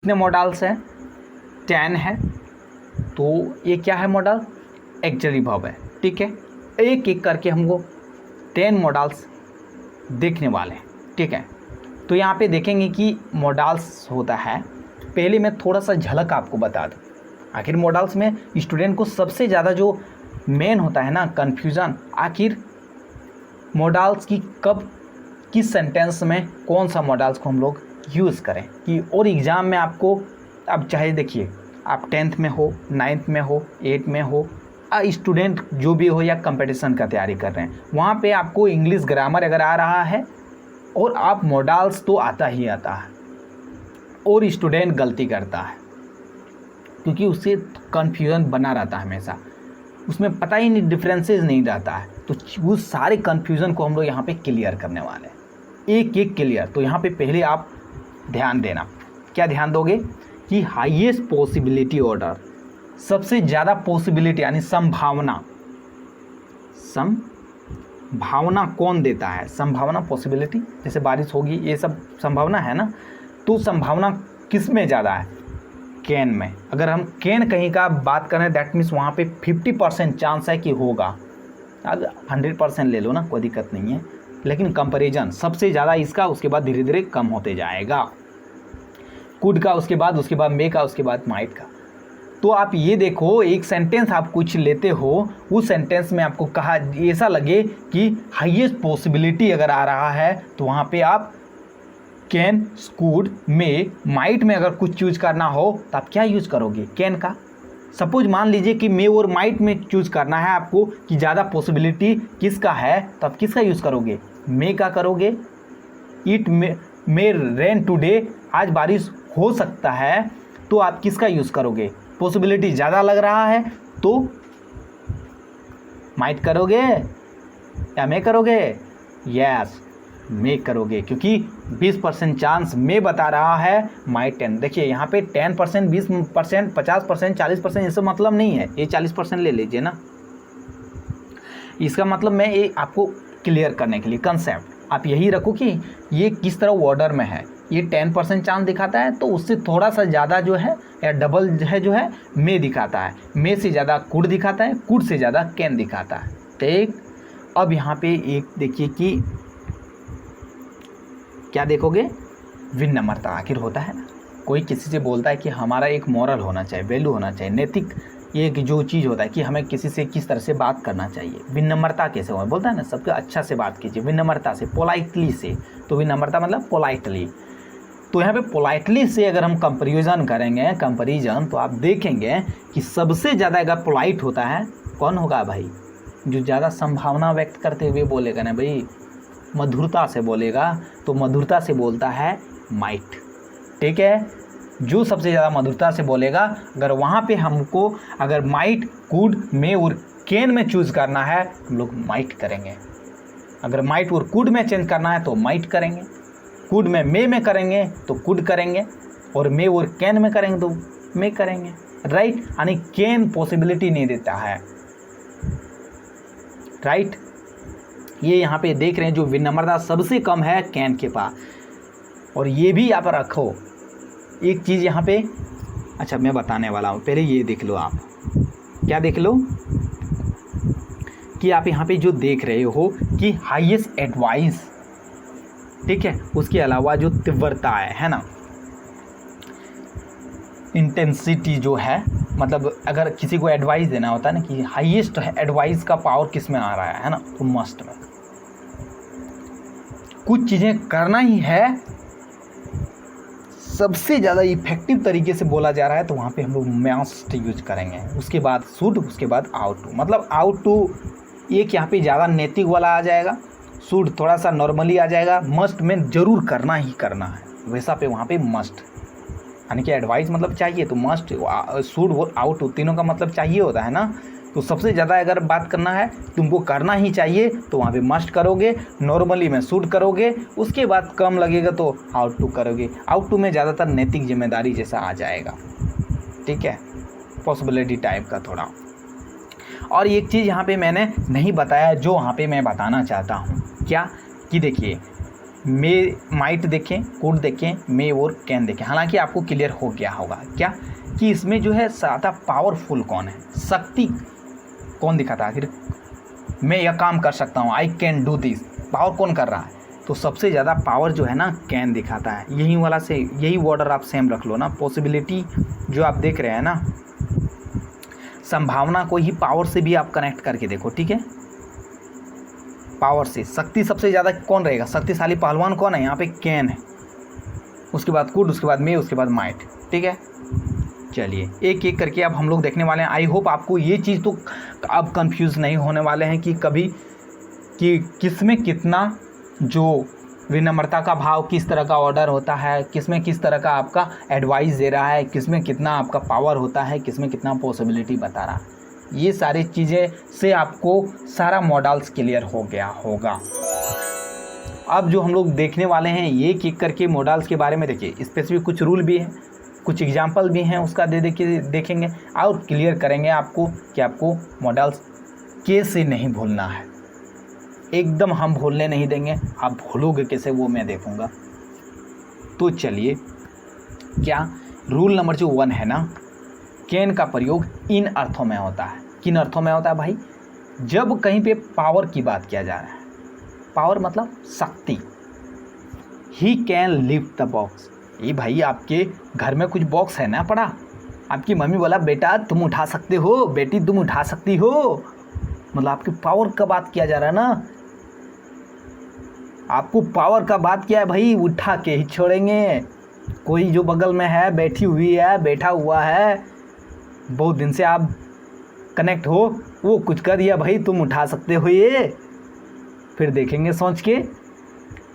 कितने मॉडल्स हैं? 10 है। तो ये क्या है मॉडल? एक्चुअली वर्ब है। ठीक है, एक एक करके हमको 10 मॉडल्स देखने वाले हैं। ठीक है, तो यहाँ पे देखेंगे कि मॉडल्स होता है। पहले मैं थोड़ा सा झलक आपको बता दूँ। आखिर मॉडल्स में स्टूडेंट को सबसे ज़्यादा जो मेन होता है ना कन्फ्यूज़न, आखिर मॉडल्स की कब किस सेंटेंस में कौन सा मॉडल्स को हम लोग यूज़ करें कि और एग्ज़ाम में आपको, अब चाहे देखिए आप 10th में हो, 9th में हो, 8th में हो, स्टूडेंट जो भी हो या कंपटीशन का तैयारी कर रहे हैं, वहाँ पे आपको इंग्लिश ग्रामर अगर आ रहा है और आप मॉडल्स तो आता ही आता है और स्टूडेंट गलती करता है क्योंकि उससे कन्फ्यूजन बना रहता है हमेशा, उसमें पता ही नहीं, डिफरेंसेस नहीं रहता है। तो वो सारे कन्फ्यूज़न को हम लोग यहाँ पे क्लियर करने वाले हैं, एक एक क्लियर। तो यहाँ पे पहले आप ध्यान देना, क्या ध्यान दोगे कि हाईएस्ट पॉसिबिलिटी ऑर्डर, सबसे ज़्यादा पॉसिबिलिटी यानी संभावना, संभावना कौन देता है? संभावना, पॉसिबिलिटी, जैसे बारिश होगी ये सब संभावना है ना, तो संभावना किस में ज़्यादा है? कैन में। अगर हम कैन कहीं का बात करें दैट मीन्स वहाँ पे 50% चांस है कि होगा। अगर 100% ले लो ना, कोई दिक्कत नहीं है, लेकिन कंपैरिजन सबसे ज़्यादा इसका, उसके बाद धीरे धीरे कम होते जाएगा। कुड का, उसके बाद मे का, उसके बाद माइट का। तो आप ये देखो, एक सेंटेंस आप कुछ लेते हो, उस सेंटेंस में आपको कहा ऐसा लगे कि हाईएस्ट पॉसिबिलिटी अगर आ रहा है तो वहाँ पे आप कैन, कुड, मे, माइट में अगर कुछ चूज करना हो तो आप क्या यूज़ करोगे? कैन का। सपोज मान लीजिए कि मे और माइट में चूज करना है आपको कि ज़्यादा पॉसिबिलिटी किसका है, तो आप किसका यूज़ करोगे? मे का करोगे। इट मे रेन टुडे, आज बारिश हो सकता है, तो आप किसका यूज़ करोगे? पॉसिबिलिटी ज़्यादा लग रहा है तो माइट करोगे या मे करोगे? यस, मे करोगे, क्योंकि 20% चांस मे बता रहा है, माइट 10। देखिए यहाँ पे 10%, 20%, 50%, 40%, इससे मतलब नहीं है। ये 40% ले लीजिए ना, इसका मतलब मैं ये आपको क्लियर करने के लिए कंसेप्ट आप यही रखो कि ये किस तरह ऑर्डर में है। ये 10% चांस दिखाता है तो उससे थोड़ा सा ज़्यादा जो है या डबल जो है मे दिखाता है, मे से ज़्यादा कुड दिखाता है, कुड से ज़्यादा कैन दिखाता है। ठीक, अब यहाँ पे एक देखिए कि क्या देखोगे? विनम्रता आखिर होता है ना, कोई किसी से बोलता है कि हमारा एक मॉरल होना चाहिए, वैल्यू होना चाहिए, नैतिक एक जो चीज़ होता है कि हमें किसी से किस तरह से बात करना चाहिए। विनम्रता कैसे हो, बोलता है ना सबके अच्छा से बात कीजिए, विनम्रता से, पोलाइटली से। तो विनम्रता मतलब पोलाइटली। तो यहाँ पे पोलाइटली से अगर हम कंपैरिजन करेंगे, तो आप देखेंगे कि सबसे ज़्यादा अगर पोलाइट होता है कौन होगा भाई? जो ज़्यादा संभावना व्यक्त करते हुए बोलेगा ना भाई, मधुरता से बोलेगा, तो मधुरता से बोलता है माइट। ठीक है, जो सबसे ज़्यादा मधुरता से बोलेगा, अगर वहाँ पे हमको अगर माइट, कुड, मे और कैन में चूज़ करना है, हम लोग माइट करेंगे। अगर माइट और कुड में चेंज करना है तो माइट करेंगे, कुड में मे में करेंगे तो कुड करेंगे, और मे और कैन में करेंगे तो मे करेंगे। राइट, यानी कैन पॉसिबिलिटी नहीं देता है। राइट, ये यहाँ पे देख रहे हैं जो विनम्रता सबसे कम है कैन के पास। और ये भी आप रखो एक चीज़ यहाँ पे, अच्छा मैं बताने वाला हूँ, पहले ये देख लो आप, क्या देख लो कि आप यहाँ पे जो देख रहे हो कि हाईएस्ट एडवाइस, ठीक है, उसके अलावा जो तीव्रता है ना, इंटेंसिटी जो है, मतलब अगर किसी को एडवाइस देना होता है ना कि हाईएस्ट एडवाइस का पावर किस में आ रहा है ना, तो मस्ट में। कुछ चीज़ें करना ही है, सबसे ज़्यादा इफेक्टिव तरीके से बोला जा रहा है, तो वहाँ पे हम लोग मस्ट यूज करेंगे। उसके बाद शुड, उसके बाद आउट टू, मतलब आउट टू एक यहाँ पे ज़्यादा नैतिक वाला आ जाएगा, शुड थोड़ा सा नॉर्मली आ जाएगा, मस्ट में ज़रूर करना ही करना है, वैसा पे वहाँ पे मस्ट, यानी कि एडवाइस मतलब चाहिए तो मस्ट, शुड और आउट टू तीनों का मतलब चाहिए होता है ना। तो सबसे ज़्यादा अगर बात करना है तुमको करना ही चाहिए तो वहाँ पे मस्ट करोगे, नॉर्मली में शुड करोगे, उसके बाद कम लगेगा तो आउट टू करोगे। आउट टू में ज़्यादातर नैतिक जिम्मेदारी जैसा आ जाएगा, ठीक है, पॉसिबिलिटी टाइप का थोड़ा। और एक चीज़ यहाँ पे मैंने नहीं बताया जो वहाँ पे मैं बताना चाहता हूँ, क्या कि देखिए मे माइट देखें, कुड देखें, मे और कैन देखें। हालांकि आपको क्लियर हो गया होगा क्या कि इसमें जो है ज़्यादा पावरफुल कौन है, शक्ति कौन दिखाता है, आखिर मैं यह काम कर सकता हूँ, I can do this, power कौन कर रहा है, तो सबसे ज़्यादा पावर जो है ना कैन दिखाता है। यही वाला से यही वर्ड आप सेम रख लो ना, पॉसिबिलिटी जो आप देख रहे हैं ना, संभावना को ही पावर से भी आप कनेक्ट करके देखो, ठीक है। पावर से शक्ति सबसे ज़्यादा कौन रहेगा, शक्तिशाली पहलवान कौन है, यहाँ पे कैन है, उसके बाद कुड, उसके बाद मे, उसके बाद माइट, ठीक है। चलिए एक एक करके अब हम लोग देखने वाले हैं। आई होप आपको ये चीज़ तो अब कंफ्यूज नहीं होने वाले हैं कि कभी कि किस में कितना जो विनम्रता का भाव, किस तरह का ऑर्डर होता है, किस में किस तरह का आपका एडवाइस दे रहा है, किस में कितना आपका पावर होता है, किस में कितना पॉसिबिलिटी बता रहा है। ये सारी चीज़ें से आपको सारा मॉडल्स क्लियर हो गया होगा। अब जो हम लोग देखने वाले हैं ये एक करके मॉडल्स के बारे में देखिए, स्पेसिफिक कुछ रूल भी हैं, कुछ एग्जाम्पल भी हैं, उसका देखेंगे और क्लियर करेंगे आपको कि आपको मॉडल्स कैसे नहीं भूलना है। एकदम हम भूलने नहीं देंगे, आप भूलोगे कैसे वो मैं देखूंगा। तो चलिए, क्या रूल नंबर जो 1 है ना, कैन का प्रयोग इन अर्थों में होता है। किन अर्थों में होता है भाई, जब कहीं पे पावर की बात किया जा रहा है, पावर मतलब शक्ति। He can lift the box, ये भाई आपके घर में कुछ बॉक्स है ना पड़ा, आपकी मम्मी बोला बेटा तुम उठा सकते हो, बेटी तुम उठा सकती हो, मतलब आपकी पावर का बात किया जा रहा है ना, आपको पावर का बात किया है भाई, उठा के ही छोड़ेंगे। कोई जो बगल में है, बैठी हुई है, बैठा हुआ है, बहुत दिन से आप कनेक्ट हो, वो कुछ कर दिया भाई तुम उठा सकते हो ये, फिर देखेंगे सोच के,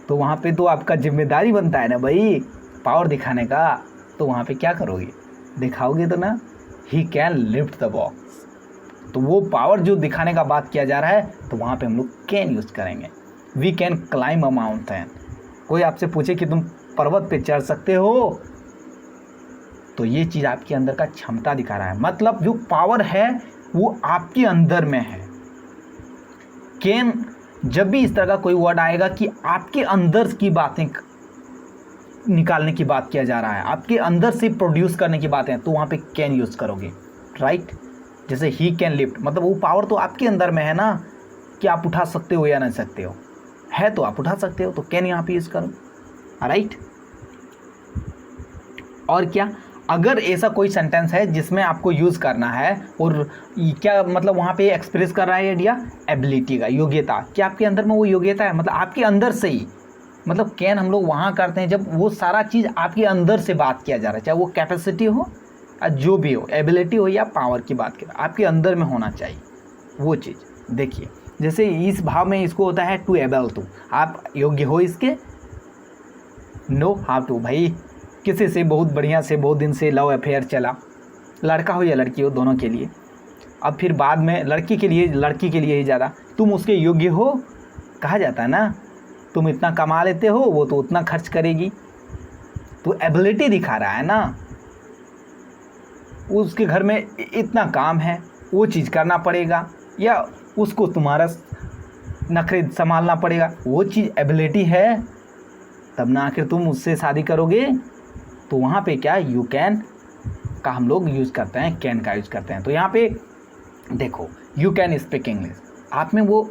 तो वहाँ पे तो आपका जिम्मेदारी बनता है ना भाई पावर दिखाने का, तो वहाँ पे क्या करोगे, दिखाओगे तो ना, he can lift the box. तो वो पावर जो दिखाने का बात किया जा रहा है, तो वहाँ पे हम लोग कैन यूज़ करेंगे। We can climb a mountain, कोई आपसे पूछे कि तुम पर्वत पे चढ़ सकते हो, तो ये चीज़ आपके अंदर का क्षमता दिखा रहा है, मतलब जो पावर है वो आपके अंदर में है। कैन जब भी इस तरह का कोई वर्ड आएगा कि आपके अंदर की बातें निकालने की बात किया जा रहा है, आपके अंदर से प्रोड्यूस करने की बातें, तो वहाँ पे कैन यूज़ करोगे, राइट। जैसे ही कैन लिफ्ट, मतलब वो पावर तो आपके अंदर में है ना कि आप उठा सकते हो या नहीं सकते हो, है तो आप उठा सकते हो, तो कैन यहाँ पे यूज़ करो, राइट। और क्या, अगर ऐसा कोई सेंटेंस है जिसमें आपको यूज़ करना है, और क्या मतलब वहाँ पे एक्सप्रेस कर रहा है आइडिया एबिलिटी का, योग्यता, क्या आपके अंदर में वो योग्यता है, मतलब आपके अंदर से ही, मतलब कैन हम लोग वहाँ करते हैं जब वो सारा चीज़ आपके अंदर से बात किया जा रहा है, चाहे वो कैपेसिटी हो जो भी हो, एबिलिटी हो या पावर की बात करें, आपके अंदर में होना चाहिए वो चीज़। देखिए जैसे इस भाव में इसको होता है टू एबल टू, आप योग्य हो इसके, नो हाउ टू, भाई किसी से बहुत बढ़िया से बहुत दिन से लव अफेयर चला, लड़का हो या लड़की हो दोनों के लिए, अब फिर बाद में लड़की के लिए ही ज़्यादा तुम उसके योग्य हो कहा जाता है ना, तुम इतना कमा लेते हो वो तो उतना खर्च करेगी, तो एबिलिटी दिखा रहा है ना, उसके घर में इतना काम है वो चीज़ करना पड़ेगा, या उसको तुम्हारा नखरे संभालना पड़ेगा, वो चीज़ एबिलिटी है, तब ना आखिर तुम उससे शादी करोगे। तो वहाँ पे क्या यू कैन का हम लोग यूज़ करते हैं, कैन का यूज़ करते हैं। तो यहाँ पे देखो यू कैन स्पीक इंग्लिश, आप में वो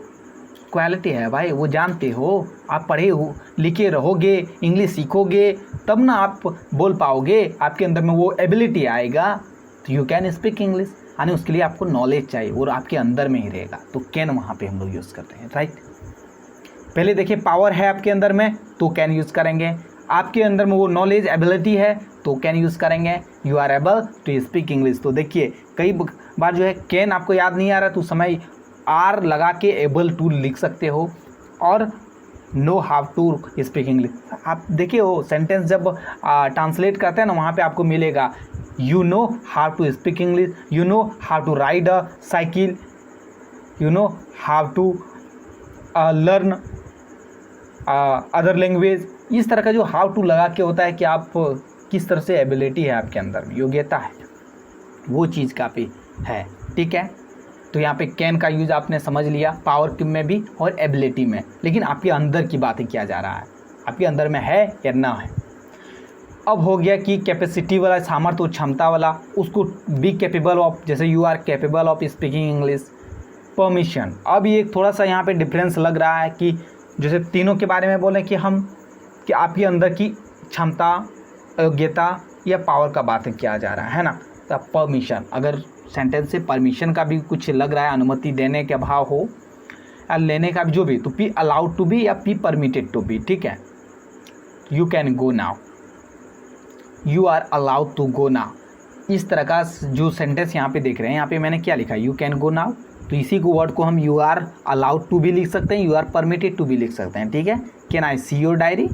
क्वालिटी है भाई, वो जानते हो, आप पढ़े हो लिखे रहोगे, इंग्लिश सीखोगे, तब ना आप बोल पाओगे, आपके अंदर में वो एबिलिटी आएगा। तो यू कैन स्पीक इंग्लिश, यानी उसके लिए आपको नॉलेज चाहिए और आपके अंदर में ही रहेगा, तो कैन वहाँ पे हम लोग यूज़ करते हैं, राइट। पहले देखिए पावर है आपके अंदर में तो कैन यूज़ करेंगे, आपके अंदर में वो नॉलेज एबिलिटी है तो कैन यूज़ करेंगे। You are able to speak English, तो देखिए कई बार जो है कैन आपको याद नहीं आ रहा तो समय आर लगा के एबल टू लिख सकते हो, और know how to speak English, आप देखिए वो सेंटेंस जब ट्रांसलेट करते हैं ना वहाँ पे आपको मिलेगा you know how to speak English, you know how to ride a cycle, you know how to learn other language, इस तरह का जो हाउ टू लगा के होता है कि आप किस तरह से एबिलिटी है आपके अंदर में, योग्यता है, वो चीज़ काफ़ी है, ठीक है। तो यहाँ पे कैन का यूज़ आपने समझ लिया, पावर में भी और एबिलिटी में, लेकिन आपके अंदर की बातें किया जा रहा है, आपके अंदर में है या ना है। अब हो गया कि कैपेसिटी वाला, सामर्थ्य, क्षमता वाला, उसको बी कैपेबल ऑफ, जैसे you are capable of speaking English. Permission, अब ये थोड़ा सा यहाँ पे डिफरेंस लग रहा है कि जैसे तीनों के बारे में बोलें कि हम कि आपके अंदर की क्षमता, योग्यता या पावर का बात किया जा रहा है ना। तो परमिशन, अगर सेंटेंस से परमिशन का भी कुछ लग रहा है, अनुमति देने के भाव हो या लेने का भी, जो भी, तो बी अलाउड टू बी या बी परमिटेड टू बी, ठीक है। You can go now, you are allowed to go now, इस तरह का जो सेंटेंस यहाँ पे देख रहे हैं, यहाँ पे मैंने क्या लिखा है, यू कैन गो नाउ। तो इसी को वर्ड को हम यू आर अलाउड टू भी लिख सकते हैं, यू आर परमिटेड टू भी लिख सकते हैं, ठीक है। Can I see your diary,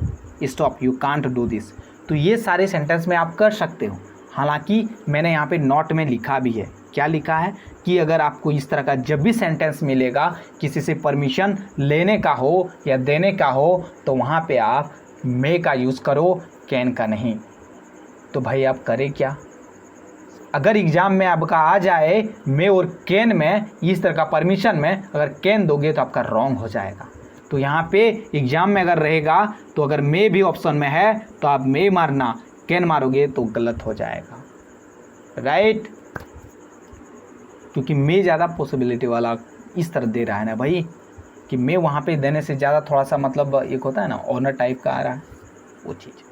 stop, you can't do this. तो ये सारे सेंटेंस में आप कर सकते हो। हालांकि मैंने यहाँ पे नोट में लिखा भी है, क्या लिखा है कि अगर आपको इस तरह का जब भी सेंटेंस मिलेगा, किसी से परमिशन लेने का हो या देने का हो, तो वहाँ पे आप मे का यूज़ करो, कैन का नहीं। तो भाई आप करें क्या, अगर एग्ज़ाम में आपका आ जाए मे और कैन में, इस तरह का परमिशन में अगर कैन दोगे तो आपका रॉन्ग हो जाएगा। तो यहाँ पे एग्ज़ाम में अगर रहेगा तो अगर मे भी ऑप्शन में है तो आप मे मारना, कैन मारोगे तो गलत हो जाएगा, राइट। क्योंकि मे ज़्यादा पॉसिबिलिटी वाला इस तरह दे रहा है ना भाई, कि मे वहाँ पे देने से ज़्यादा थोड़ा सा मतलब एक होता है ना ऑनर टाइप का आ रहा है वो चीज़।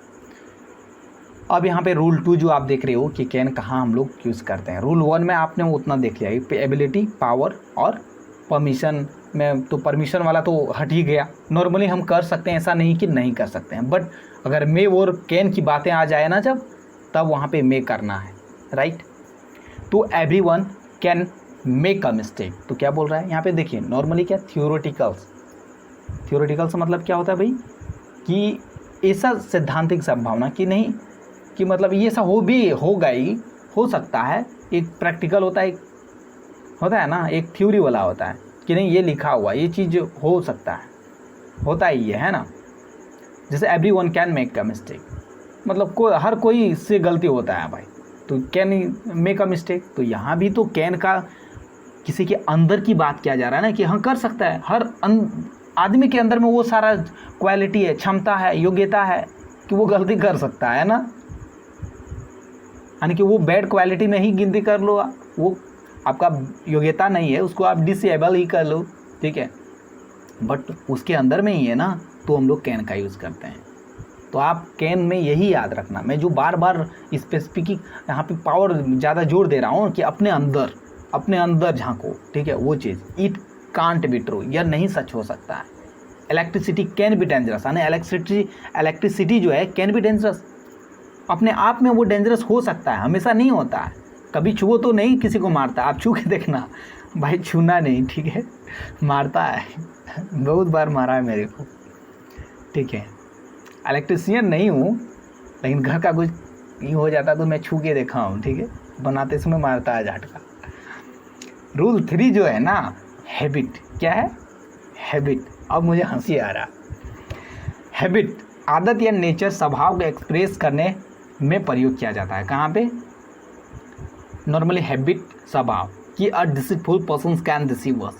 अब यहाँ पे रूल 2 जो आप देख रहे हो कि कैन कहाँ हम लोग यूज़ करते हैं। रूल 1 में आपने उतना देख लिया, एबिलिटी, पावर और परमिशन में। तो परमिशन वाला तो हट ही गया, नॉर्मली हम कर सकते हैं, ऐसा नहीं कि नहीं कर सकते हैं, बट अगर मे और कैन की बातें आ जाए ना जब, तब वहाँ पे मे करना है, राइट। तो everyone can make a mistake, तो क्या बोल रहा है यहाँ पे देखिए, नॉर्मली क्या, थियोरेटिकल्स मतलब क्या होता है भाई, कि ऐसा सैद्धांतिक संभावना कि नहीं, कि मतलब ये ऐसा होगा ही, हो सकता है। एक प्रैक्टिकल होता है ना, एक थ्योरी वाला होता है कि नहीं ये लिखा हुआ, ये चीज़ हो सकता है, होता ही है ना। जैसे everyone can make a mistake, मतलब हर कोई इससे गलती होता है भाई, तो कैन मेक अ मिस्टेक। तो यहाँ भी तो कैन का किसी के अंदर की बात किया जा रहा है ना, कि हाँ कर सकता है, हर आदमी के अंदर में वो सारा क्वालिटी है, क्षमता है, योग्यता है कि वो गलती कर सकता है ना। यानी कि वो बैड क्वालिटी में ही गिनती कर लो, वो आपका योग्यता नहीं है, उसको आप डिसेबल ही कर लो, ठीक है, बट उसके अंदर में ही है ना, तो हम लोग कैन का यूज़ करते हैं। तो आप कैन में यही याद रखना, मैं जो बार बार स्पेसिफिक यहाँ पे पावर ज़्यादा जोर दे रहा हूँ कि अपने अंदर झांको, ठीक है, वो चीज़। इट कांट बी ट्रू, यह नहीं सच हो सकता है। इलेक्ट्रिसिटी कैन बी डेंजरस, यानी इलेक्ट्रिसिटी जो है कैन बी डेंजरस, अपने आप में वो डेंजरस हो सकता है, हमेशा नहीं होता है। कभी छुओ तो नहीं किसी को मारता, आप छू के देखना भाई, छूना नहीं, ठीक है, मारता है बहुत बार मारा है मेरे को, ठीक है। इलेक्ट्रिशियन नहीं हूँ, लेकिन घर का कुछ नहीं हो जाता तो मैं छू के देखा हूँ, ठीक है, बनाते समय मारता है झटका। रूल 3 जो है ना, हैबिट, क्या है, हैबिट। अब मुझे हंसी आ रहा, हैबिट आदत या नेचर, स्वभाव को एक्सप्रेस करने में प्रयोग किया जाता है। कहाँ पे, नॉर्मली हैबिट, स्वभाव, कि a deceitful person can deceive us,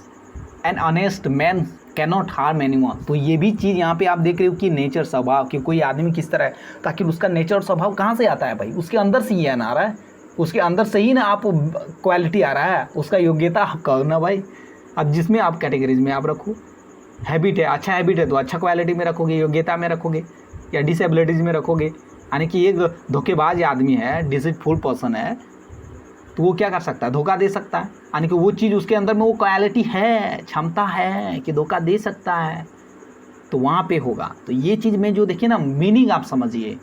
an honest man can not harm anyone. तो ये भी चीज़ यहाँ पे आप देख रहे हो कि नेचर, स्वभाव, कि कोई आदमी किस तरह है, ताकि उसका नेचर और स्वभाव कहाँ से आता है भाई, उसके अंदर से ही आ रहा है, उसके अंदर से ही ना आप क्वालिटी आ रहा है, उसका योग्यता कहो ना भाई। अब जिसमें आप कैटेगरीज में आप रखो, हैबिट है, अच्छा हैबिट है तो अच्छा क्वालिटी में रखोगे, योग्यता में रखोगे, या डिसेबिलिटीज़ में रखोगे। यानी कि एक धोखेबाज आदमी है, डिसीटफुल पर्सन है, तो वो क्या कर सकता है, धोखा दे सकता है। यानी कि वो चीज़ उसके अंदर में वो क्वालिटी है, क्षमता है कि धोखा दे सकता है, तो वहाँ पे होगा। तो ये चीज़ में जो देखिए ना, मीनिंग आप समझिए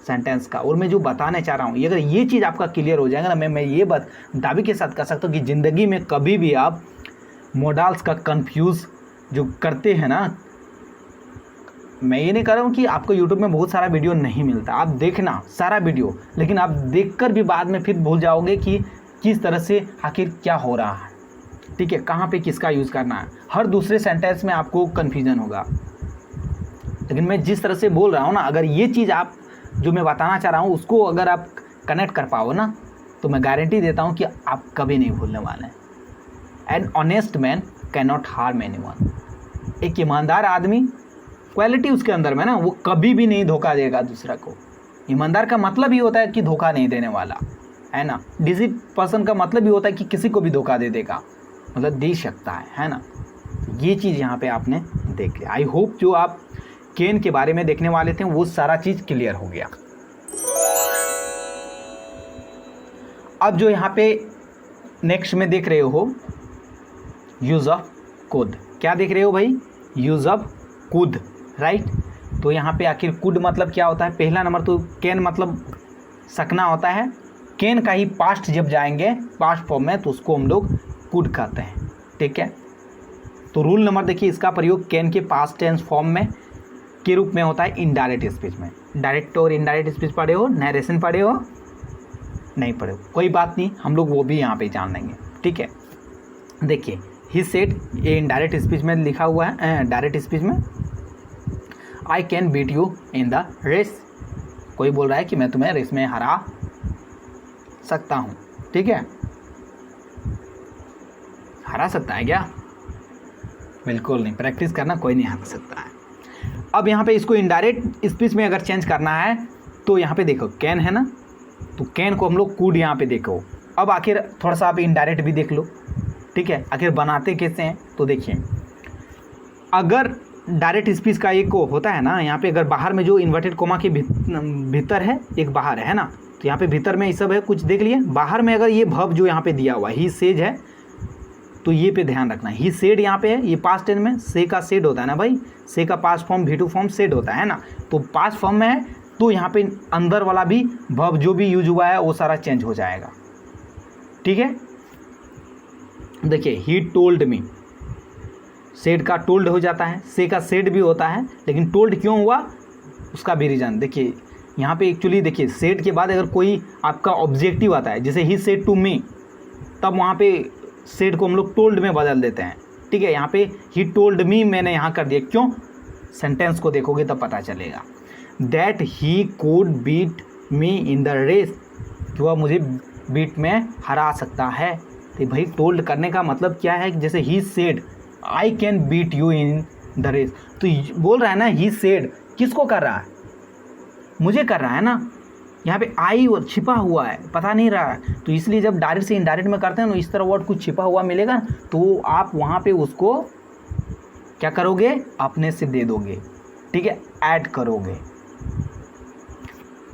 सेंटेंस का, और मैं जो बताने चाह रहा हूँ, अगर ये चीज़ आपका क्लियर हो जाएगा ना, मैं ये बात दावे के साथ कह सकता हूँ कि ज़िंदगी में कभी भी आप मॉडल्स का कंफ्यूज जो करते हैं ना, मैं ये नहीं कह रहा हूँ कि आपको यूट्यूब में बहुत सारा वीडियो नहीं मिलता, आप देखना सारा वीडियो, लेकिन आप देखकर भी बाद में फिर भूल जाओगे कि किस तरह से आखिर क्या हो रहा है, ठीक है, कहाँ पे किसका यूज़ करना है। हर दूसरे सेंटेंस में आपको कन्फ्यूजन होगा, लेकिन मैं जिस तरह से बोल रहा हूँ ना, अगर ये चीज़ आप जो मैं बताना चाह रहा हूँ उसको अगर आप कनेक्ट कर पाओ ना, तो मैं गारंटी देता हूँ कि आप कभी नहीं भूलने वाले। N honest man can not harm anyone, एक ईमानदार आदमी क्वालिटी उसके अंदर में ना, वो कभी भी नहीं धोखा देगा दूसरा को। ईमानदार का मतलब ही होता है कि धोखा नहीं देने वाला, है ना। डिसीट पर्सन का मतलब ही होता है कि किसी को भी धोखा दे देगा, मतलब दे सकता है ना। ये चीज़ यहाँ पे आपने देख लिया। आई होप जो आप केन के बारे में देखने वाले थे वो सारा चीज़ क्लियर हो गया। अब जो यहाँ पे नेक्स्ट में देख रहे हो यूज़ ऑफ कुड, क्या देख रहे हो भाई? Use of could, right. तो यहाँ पे आखिर कुड मतलब क्या होता है? पहला नंबर तो कैन मतलब सकना होता है। कैन का ही पास्ट जब जाएंगे पास्ट फॉर्म में तो उसको हम लोग कुड कहते हैं, ठीक है। तो रूल नंबर देखिए, इसका प्रयोग कैन के पास्ट टेंस फॉर्म में के रूप में होता है इनडायरेक्ट स्पीच में। डायरेक्ट और इनडायरेक्ट स्पीच पढ़े हो? नरेशन पढ़े हो? नहीं पढ़े हो, कोई बात नहीं, हम लोग वो भी यहाँ पे जान लेंगे, ठीक है। देखिए ही सेड, ये इनडायरेक्ट स्पीच में लिखा हुआ है। डायरेक्ट स्पीच में I can beat you in the race, कोई बोल रहा है कि मैं तुम्हें रेस में हरा सकता हूँ, ठीक है। हरा सकता है क्या? बिल्कुल नहीं, प्रैक्टिस करना, कोई नहीं हरा सकता है। अब यहाँ पे इसको इनडायरेक्ट स्पीच में अगर चेंज करना है तो यहाँ पे देखो कैन है ना, तो कैन को हम लोग कुड यहाँ पे देखो। अब आखिर थोड़ा सा आप इनडायरेक्ट भी देख लो, ठीक है। आखिर बनाते कैसे हैं तो देखिए, अगर डायरेक्ट स्पीच का एक होता है ना, यहाँ पे अगर बाहर में जो इन्वर्टेड कोमा के भीतर है, एक बाहर है ना, तो यहाँ पे भीतर में ये सब है कुछ, देख लिए। बाहर में अगर ये वर्ब जो यहाँ पे दिया हुआ ही सेज है तो ये पे ध्यान रखना है। ही सेड यहाँ पे है, ये पास्ट टेंस में से का सेड होता है ना भाई, से का past form V2 form said होता है ना, तो पास्ट फॉर्म में है तो यहाँ पे अंदर वाला भी वर्ब जो भी यूज हुआ है वो सारा चेंज हो जाएगा, ठीक है। देखिए ही टोल्ड मी, सेड का टोल्ड हो जाता है, से का सेड भी होता है, लेकिन टोल्ड क्यों हुआ उसका भी रीजन देखिए। यहाँ पे एक्चुअली देखिए सेड के बाद अगर कोई आपका ऑब्जेक्टिव आता है, जैसे ही सेड टू मी, तब वहाँ पे सेड को हम लोग टोल्ड में बदल देते हैं, ठीक है। यहाँ पे ही टोल्ड मी मैंने यहाँ कर दिया, क्यों? सेंटेंस को देखोगे तब पता चलेगा। That he could beat me in the race, कि वह मुझे बीट में हरा सकता है। तो भाई टोल्ड करने का मतलब क्या है? जैसे he said I can beat you in the race, तो बोल रहा है ना ही सेड, किसको कर रहा है? मुझे कर रहा है ना। यहाँ पे आई छिपा हुआ है, पता नहीं रहा है, तो इसलिए जब डायरेक्ट से इनडायरेक्ट में करते हैं ना, इस तरह वर्ड कुछ छिपा हुआ मिलेगा तो आप वहाँ पे उसको क्या करोगे? अपने से दे दोगे, ठीक है, ऐड करोगे।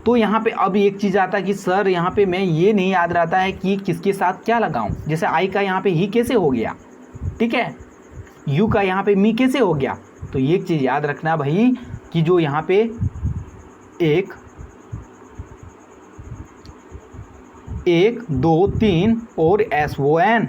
तो यहाँ पे अब एक चीज़ आता है कि सर यहाँ पे मैं ये नहीं याद रहता है कि किसके साथ क्या लगाऊं। जैसे आई का यहाँ पे ही कैसे हो गया, ठीक है, यू का यहाँ पे मी कैसे हो गया। तो ये एक चीज़ याद रखना भाई कि जो यहाँ पे एक 2 3 और SON,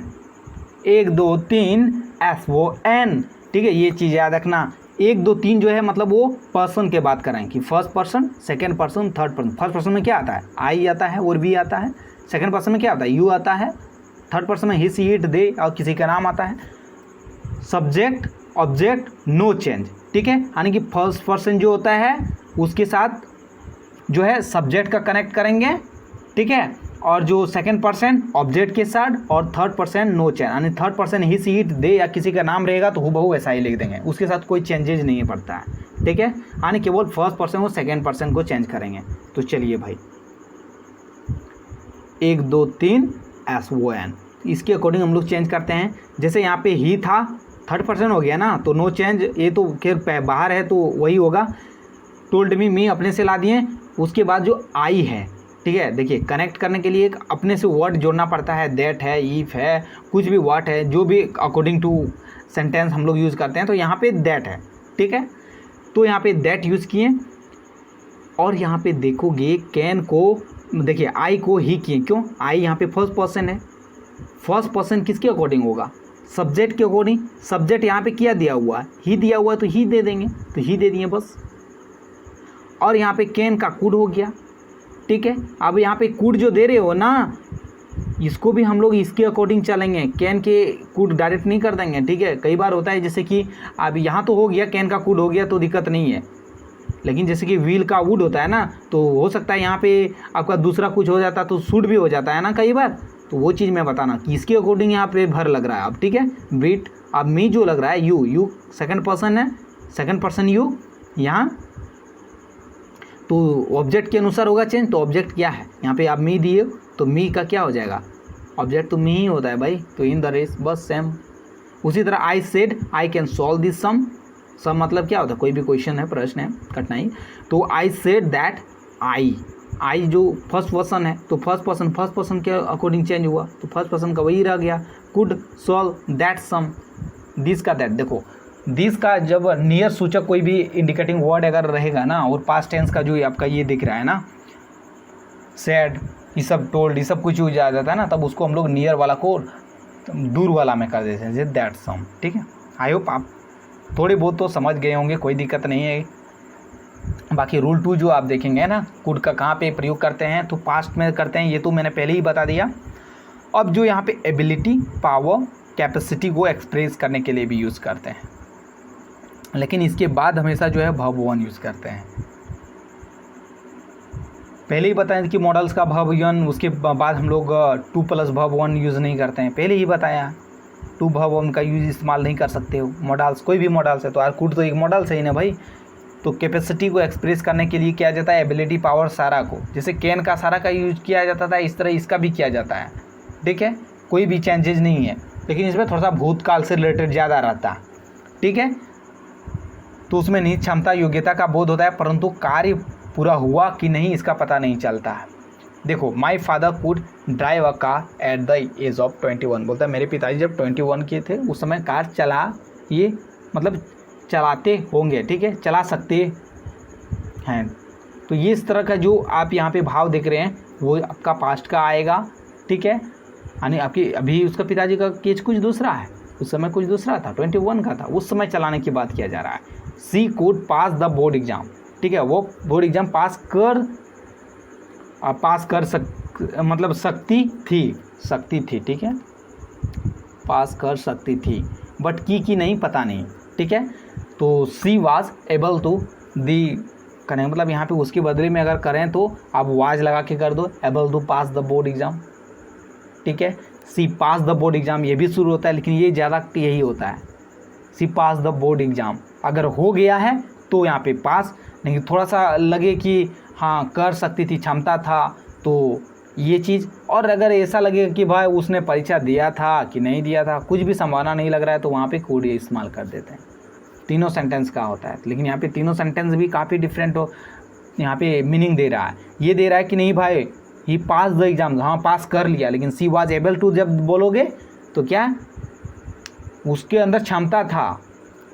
1 2 3 SON, ठीक है। ये चीज़ याद रखना। 1 2 3 जो है मतलब वो पर्सन के बात कराएं कि first person, second person, third person. First person में क्या आता है? आई आता है और वी आता है। सेकंड पर्सन में क्या आता है? यू आता है। थर्ड पर्सन में ही सी इट दे और किसी का नाम आता है। सब्जेक्ट ऑब्जेक्ट नो चेंज, ठीक है। यानी कि फर्स्ट पर्सन जो होता है उसके साथ जो है सब्जेक्ट का कनेक्ट करेंगे, ठीक है, और जो सेकंड पर्सन ऑब्जेक्ट के साथ, और थर्ड पर्सन नो चेंज, यानी third person he see it they या किसी का नाम रहेगा तो हूबहू ऐसा ही लिख देंगे, उसके साथ कोई चेंजेज नहीं पड़ता है, ठीक है। यानी केवल फर्स्ट पर्सन और सेकंड पर्सन को चेंज करेंगे। तो चलिए भाई 1 2 3 SON, इसके अकॉर्डिंग हम लोग चेंज करते हैं। जैसे यहाँ पे ही था, थर्ड पर्सन हो गया ना, तो नो चेंज, ये तो खैर बाहर है तो वही होगा। टोल्ड मी अपने से ला दिए। उसके बाद जो आई है, ठीक है, देखिए कनेक्ट करने के लिए एक अपने से वर्ड जोड़ना पड़ता है। दैट है, इफ है, कुछ भी व्हाट है, जो भी अकॉर्डिंग टू सेंटेंस हम लोग यूज़ करते हैं। तो यहाँ पे दैट है, ठीक है, तो यहाँ पे दैट यूज़ किए। और यहाँ पे देखोगे कैन को, देखिए आई को ही किए, क्यों? आई यहाँ पे फर्स्ट पर्सन है। फर्स्ट पर्सन किसके अकॉर्डिंग होगा? सब्जेक्ट के अकॉर्डिंग। सब्जेक्ट यहाँ पे क्या दिया हुआ है? ही दिया हुआ है, तो ही दे देंगे, तो ही दे दिए बस। और यहाँ पे कैन का कुड हो गया, ठीक है। अब यहाँ पे कुड जो दे रहे हो ना, इसको भी हम लोग इसके अकॉर्डिंग चलेंगे, कैन के कुड डायरेक्ट नहीं कर देंगे, ठीक है। कई बार होता है जैसे कि अब यहाँ तो हो गया, कैन का कुड हो गया तो दिक्कत नहीं है, लेकिन जैसे कि व्हील का वुड होता है ना, तो हो सकता है यहाँ पे आपका दूसरा कुछ हो जाता तो शुड भी हो जाता है ना कई बार। तो वो चीज़ मैं बताना कि इसके अकॉर्डिंग यहाँ पे भर लग रहा है अब, ठीक है। बीट अब मी जो लग रहा है, यू सेकंड पर्सन है, सेकंड पर्सन यू, यहाँ तो ऑब्जेक्ट के अनुसार होगा चेंज। तो ऑब्जेक्ट क्या है, यहाँ पे आप मी दिए हो तो मी का क्या हो जाएगा, ऑब्जेक्ट तो मी ही होता है भाई, तो इन द रेस बस सेम। उसी तरह I said I can solve this sum, sum मतलब क्या होता है, कोई भी क्वेश्चन है, प्रश्न है, कठिनाई। तो आई सेड दैट आई जो फर्स्ट पर्सन है तो फर्स्ट पर्सन के अकॉर्डिंग चेंज हुआ, तो फर्स्ट पर्सन का वही रह गया। Could solve that sum, this का दैट, देखो दिस का जब नियर सूचक कोई भी इंडिकेटिंग वर्ड अगर रहेगा ना, और पास्ट टेंस का जो आपका ये दिख रहा है ना, सेड, ये सब टोल्ड, ये सब कुछ यूज आ जाता है ना, तब उसको हम लोग नियर वाला को दूर वाला में कर देते हैं, जैसे दैट सम। ठीक है, आई होप आप थोड़ी बहुत तो समझ गए होंगे, कोई दिक्कत नहीं है। बाकी रूल 2 जो आप देखेंगे ना, कुड का कहाँ पे प्रयोग करते हैं, तो पास्ट में करते हैं, ये तो मैंने पहले ही बता दिया। अब जो यहाँ पे एबिलिटी, पावर, कैपेसिटी को एक्सप्रेस करने के लिए भी यूज़ करते हैं, लेकिन इसके बाद हमेशा जो है वर्ब 1 यूज़ करते हैं। पहले ही बताया कि मॉडल्स का वर्ब 1, उसके बाद हम लोग 2 प्लस वर्ब 1 यूज़ नहीं करते हैं, पहले ही बताया 2 वर्ब 1 का यूज़ इस्तेमाल नहीं कर सकते हो मॉडल्स, कोई भी मॉडल्स है। तो यार कुड तो एक मॉडल से ही ना भाई। तो कैपेसिटी को एक्सप्रेस करने के लिए किया जाता है एबिलिटी, पावर, सारा को, जैसे कैन का सारा का यूज किया जाता था, इस तरह इसका भी किया जाता है। ठीक है, कोई भी चेंजेज नहीं है, लेकिन इसमें थोड़ा सा भूतकाल से रिलेटेड ज़्यादा रहता है। ठीक है, तो उसमें निहित क्षमता, योग्यता का बोध होता है, परंतु कार्य पूरा हुआ कि नहीं इसका पता नहीं चलता है। देखो, my father could drive a car at the age of 21, बोलता है मेरे पिताजी जब 21 के थे उस समय कार चला, ये मतलब चलाते होंगे। ठीक है, चला सकते हैं। तो ये इस तरह का जो आप यहाँ पे भाव देख रहे हैं वो आपका पास्ट का आएगा। ठीक है, यानी आपकी अभी उसका पिताजी का केज कुछ दूसरा है, उस समय कुछ दूसरा था, 21 का था, उस समय चलाने की बात किया जा रहा है। She could pass the board exam, ठीक है, वो बोर्ड एग्जाम पास कर मतलब सकती थी। ठीक है, पास कर सकती थी, बट की नहीं पता नहीं। ठीक है, तो सी वाज एबल टू दी करें, मतलब यहाँ पे उसके बदले में अगर करें तो आप वाज लगा के कर दो, able to pass the board exam. ठीक है, she pass the board exam, ये भी शुरू होता है, लेकिन ये ज़्यादा यही होता है, she pass the board exam. अगर हो गया है तो यहाँ पे पास, नहीं थोड़ा सा लगे कि हाँ कर सकती थी, क्षमता था, तो ये चीज़। और अगर ऐसा लगे कि भाई उसने परीक्षा दिया था कि नहीं दिया था, कुछ भी संभावना नहीं लग रहा है, तो वहाँ पे कोड इस्तेमाल कर देते हैं। तीनों सेंटेंस का होता है, लेकिन यहाँ पे तीनों सेंटेंस भी काफ़ी डिफरेंट हो, यहाँ पे मीनिंग दे रहा है। ये दे रहा है कि नहीं भाई ही पास द एग्जाम, हाँ पास कर लिया, लेकिन सी वाज एबल टू जब बोलोगे तो क्या उसके अंदर क्षमता था।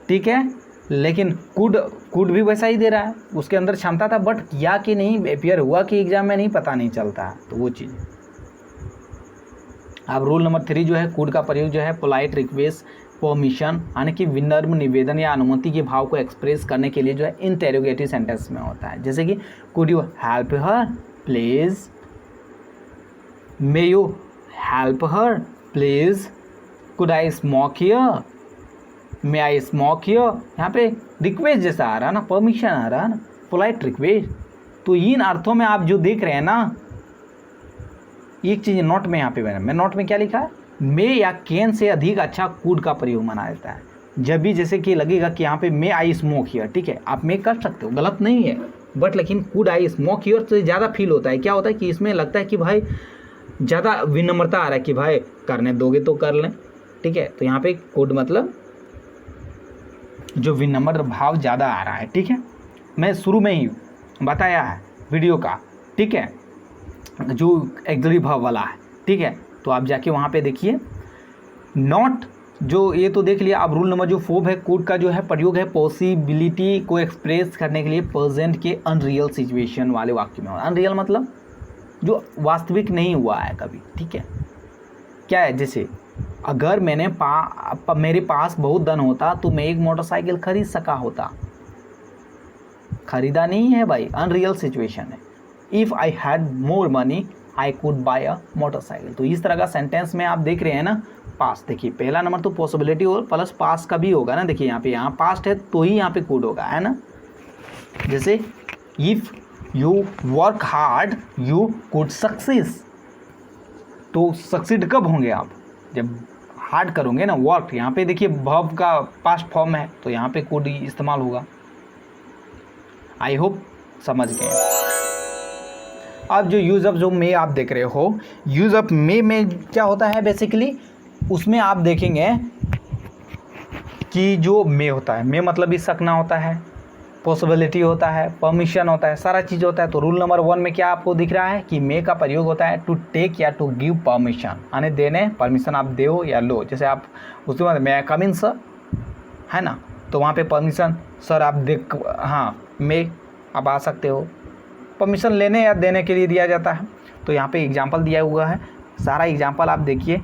ठीक है, लेकिन कुड भी वैसा ही दे रहा है, उसके अंदर क्षमता था, बट किया कि नहीं, अपियर हुआ कि एग्जाम में नहीं, पता नहीं चलता है, तो वो चीज़। अब रूल नंबर 3 जो है, कुड का प्रयोग जो है पोलाइट रिक्वेस्ट, परमिशन, यानी कि विनम्र निवेदन या अनुमति के भाव को एक्सप्रेस करने के लिए जो है इंटेरोगेटिव सेंटेंस में होता है। जैसे कि could you help her please, may you help her please, could I smoke here, may I smoke here. यहाँ पे रिक्वेस्ट जैसा आ रहा है ना, परमिशन आ रहा है ना, पोलाइट रिक्वेस्ट। तो इन अर्थों में आप जो देख रहे हैं ना, एक चीज़ नोट में यहाँ पे मैं नोट में क्या लिखा है, मे या कैन से अधिक अच्छा कुड का प्रयोग माना जाता है जब भी जैसे कि लगेगा कि यहाँ पे मे आई स्मोक हियर। ठीक है, आप मे कर सकते हो, गलत नहीं है, बट लेकिन कुड आई स्मोक हियर तो ज़्यादा फील होता है। क्या होता है कि इसमें लगता है कि भाई ज़्यादा विनम्रता आ रहा है कि भाई करने दोगे तो कर लें। ठीक है, तो यहाँ पे कुड मतलब जो विनम्र भाव ज़्यादा आ रहा है। ठीक है, मैं शुरू में ही बताया है वीडियो का। ठीक है, जो एक्सरी भाव वाला है। ठीक है, तो आप जाके वहाँ पे देखिए। नॉट जो ये तो देख लिया। अब रूल नंबर जो 4 है, कुड का जो है प्रयोग है पॉसिबिलिटी को एक्सप्रेस करने के लिए प्रेजेंट के अनरियल सिचुएशन वाले वाक्य में। अनरियल मतलब जो वास्तविक नहीं हुआ है कभी। ठीक है, क्या है, जैसे अगर मेरे पास बहुत धन होता तो मैं एक मोटरसाइकिल खरीद सका होता। खरीदा नहीं है भाई, अनरियल सिचुएशन है। If I had more money I could bye a motorcycle. तो इस तरह का सेंटेंस में आप देख रहे हैं ना, पास्ट। देखिए पहला नंबर तो पॉसिबिलिटी और प्लस पास्ट का भी होगा ना। देखिए यहाँ पास्ट है तो ही यहाँ पे कुड होगा, है ना। जैसे if you work hard you could success. तो सक्सीड कब होंगे आप, जब हार्ड करोगे ना, वर्क। यहाँ पे देखिए वर्ब का पास्ट फॉर्म है तो यहाँ पे कुड इस्तेमाल होगा। आई होप समझ गए। अब जो यूज़ ऑफ जो मे आप देख रहे हो, यूज़ ऑफ मे में क्या होता है बेसिकली, उसमें आप देखेंगे कि जो मे होता है, मे मतलब भी सकना होता है, पॉसिबिलिटी होता है, परमिशन होता है, सारा चीज़ होता है। तो रूल नंबर 1 में क्या आपको दिख रहा है कि मे का प्रयोग होता है टू टेक या टू गिव परमिशन, यानी देने, परमिशन आप दो या लो। जैसे आप उसके बाद मे आई कम इन सर, है ना, तो वहाँ पे परमिशन सर आप देख, हाँ मे आप आ सकते हो, परमिशन लेने या देने के लिए दिया जाता है। तो यहाँ पे एग्जांपल दिया हुआ है, सारा एग्जांपल आप देखिए।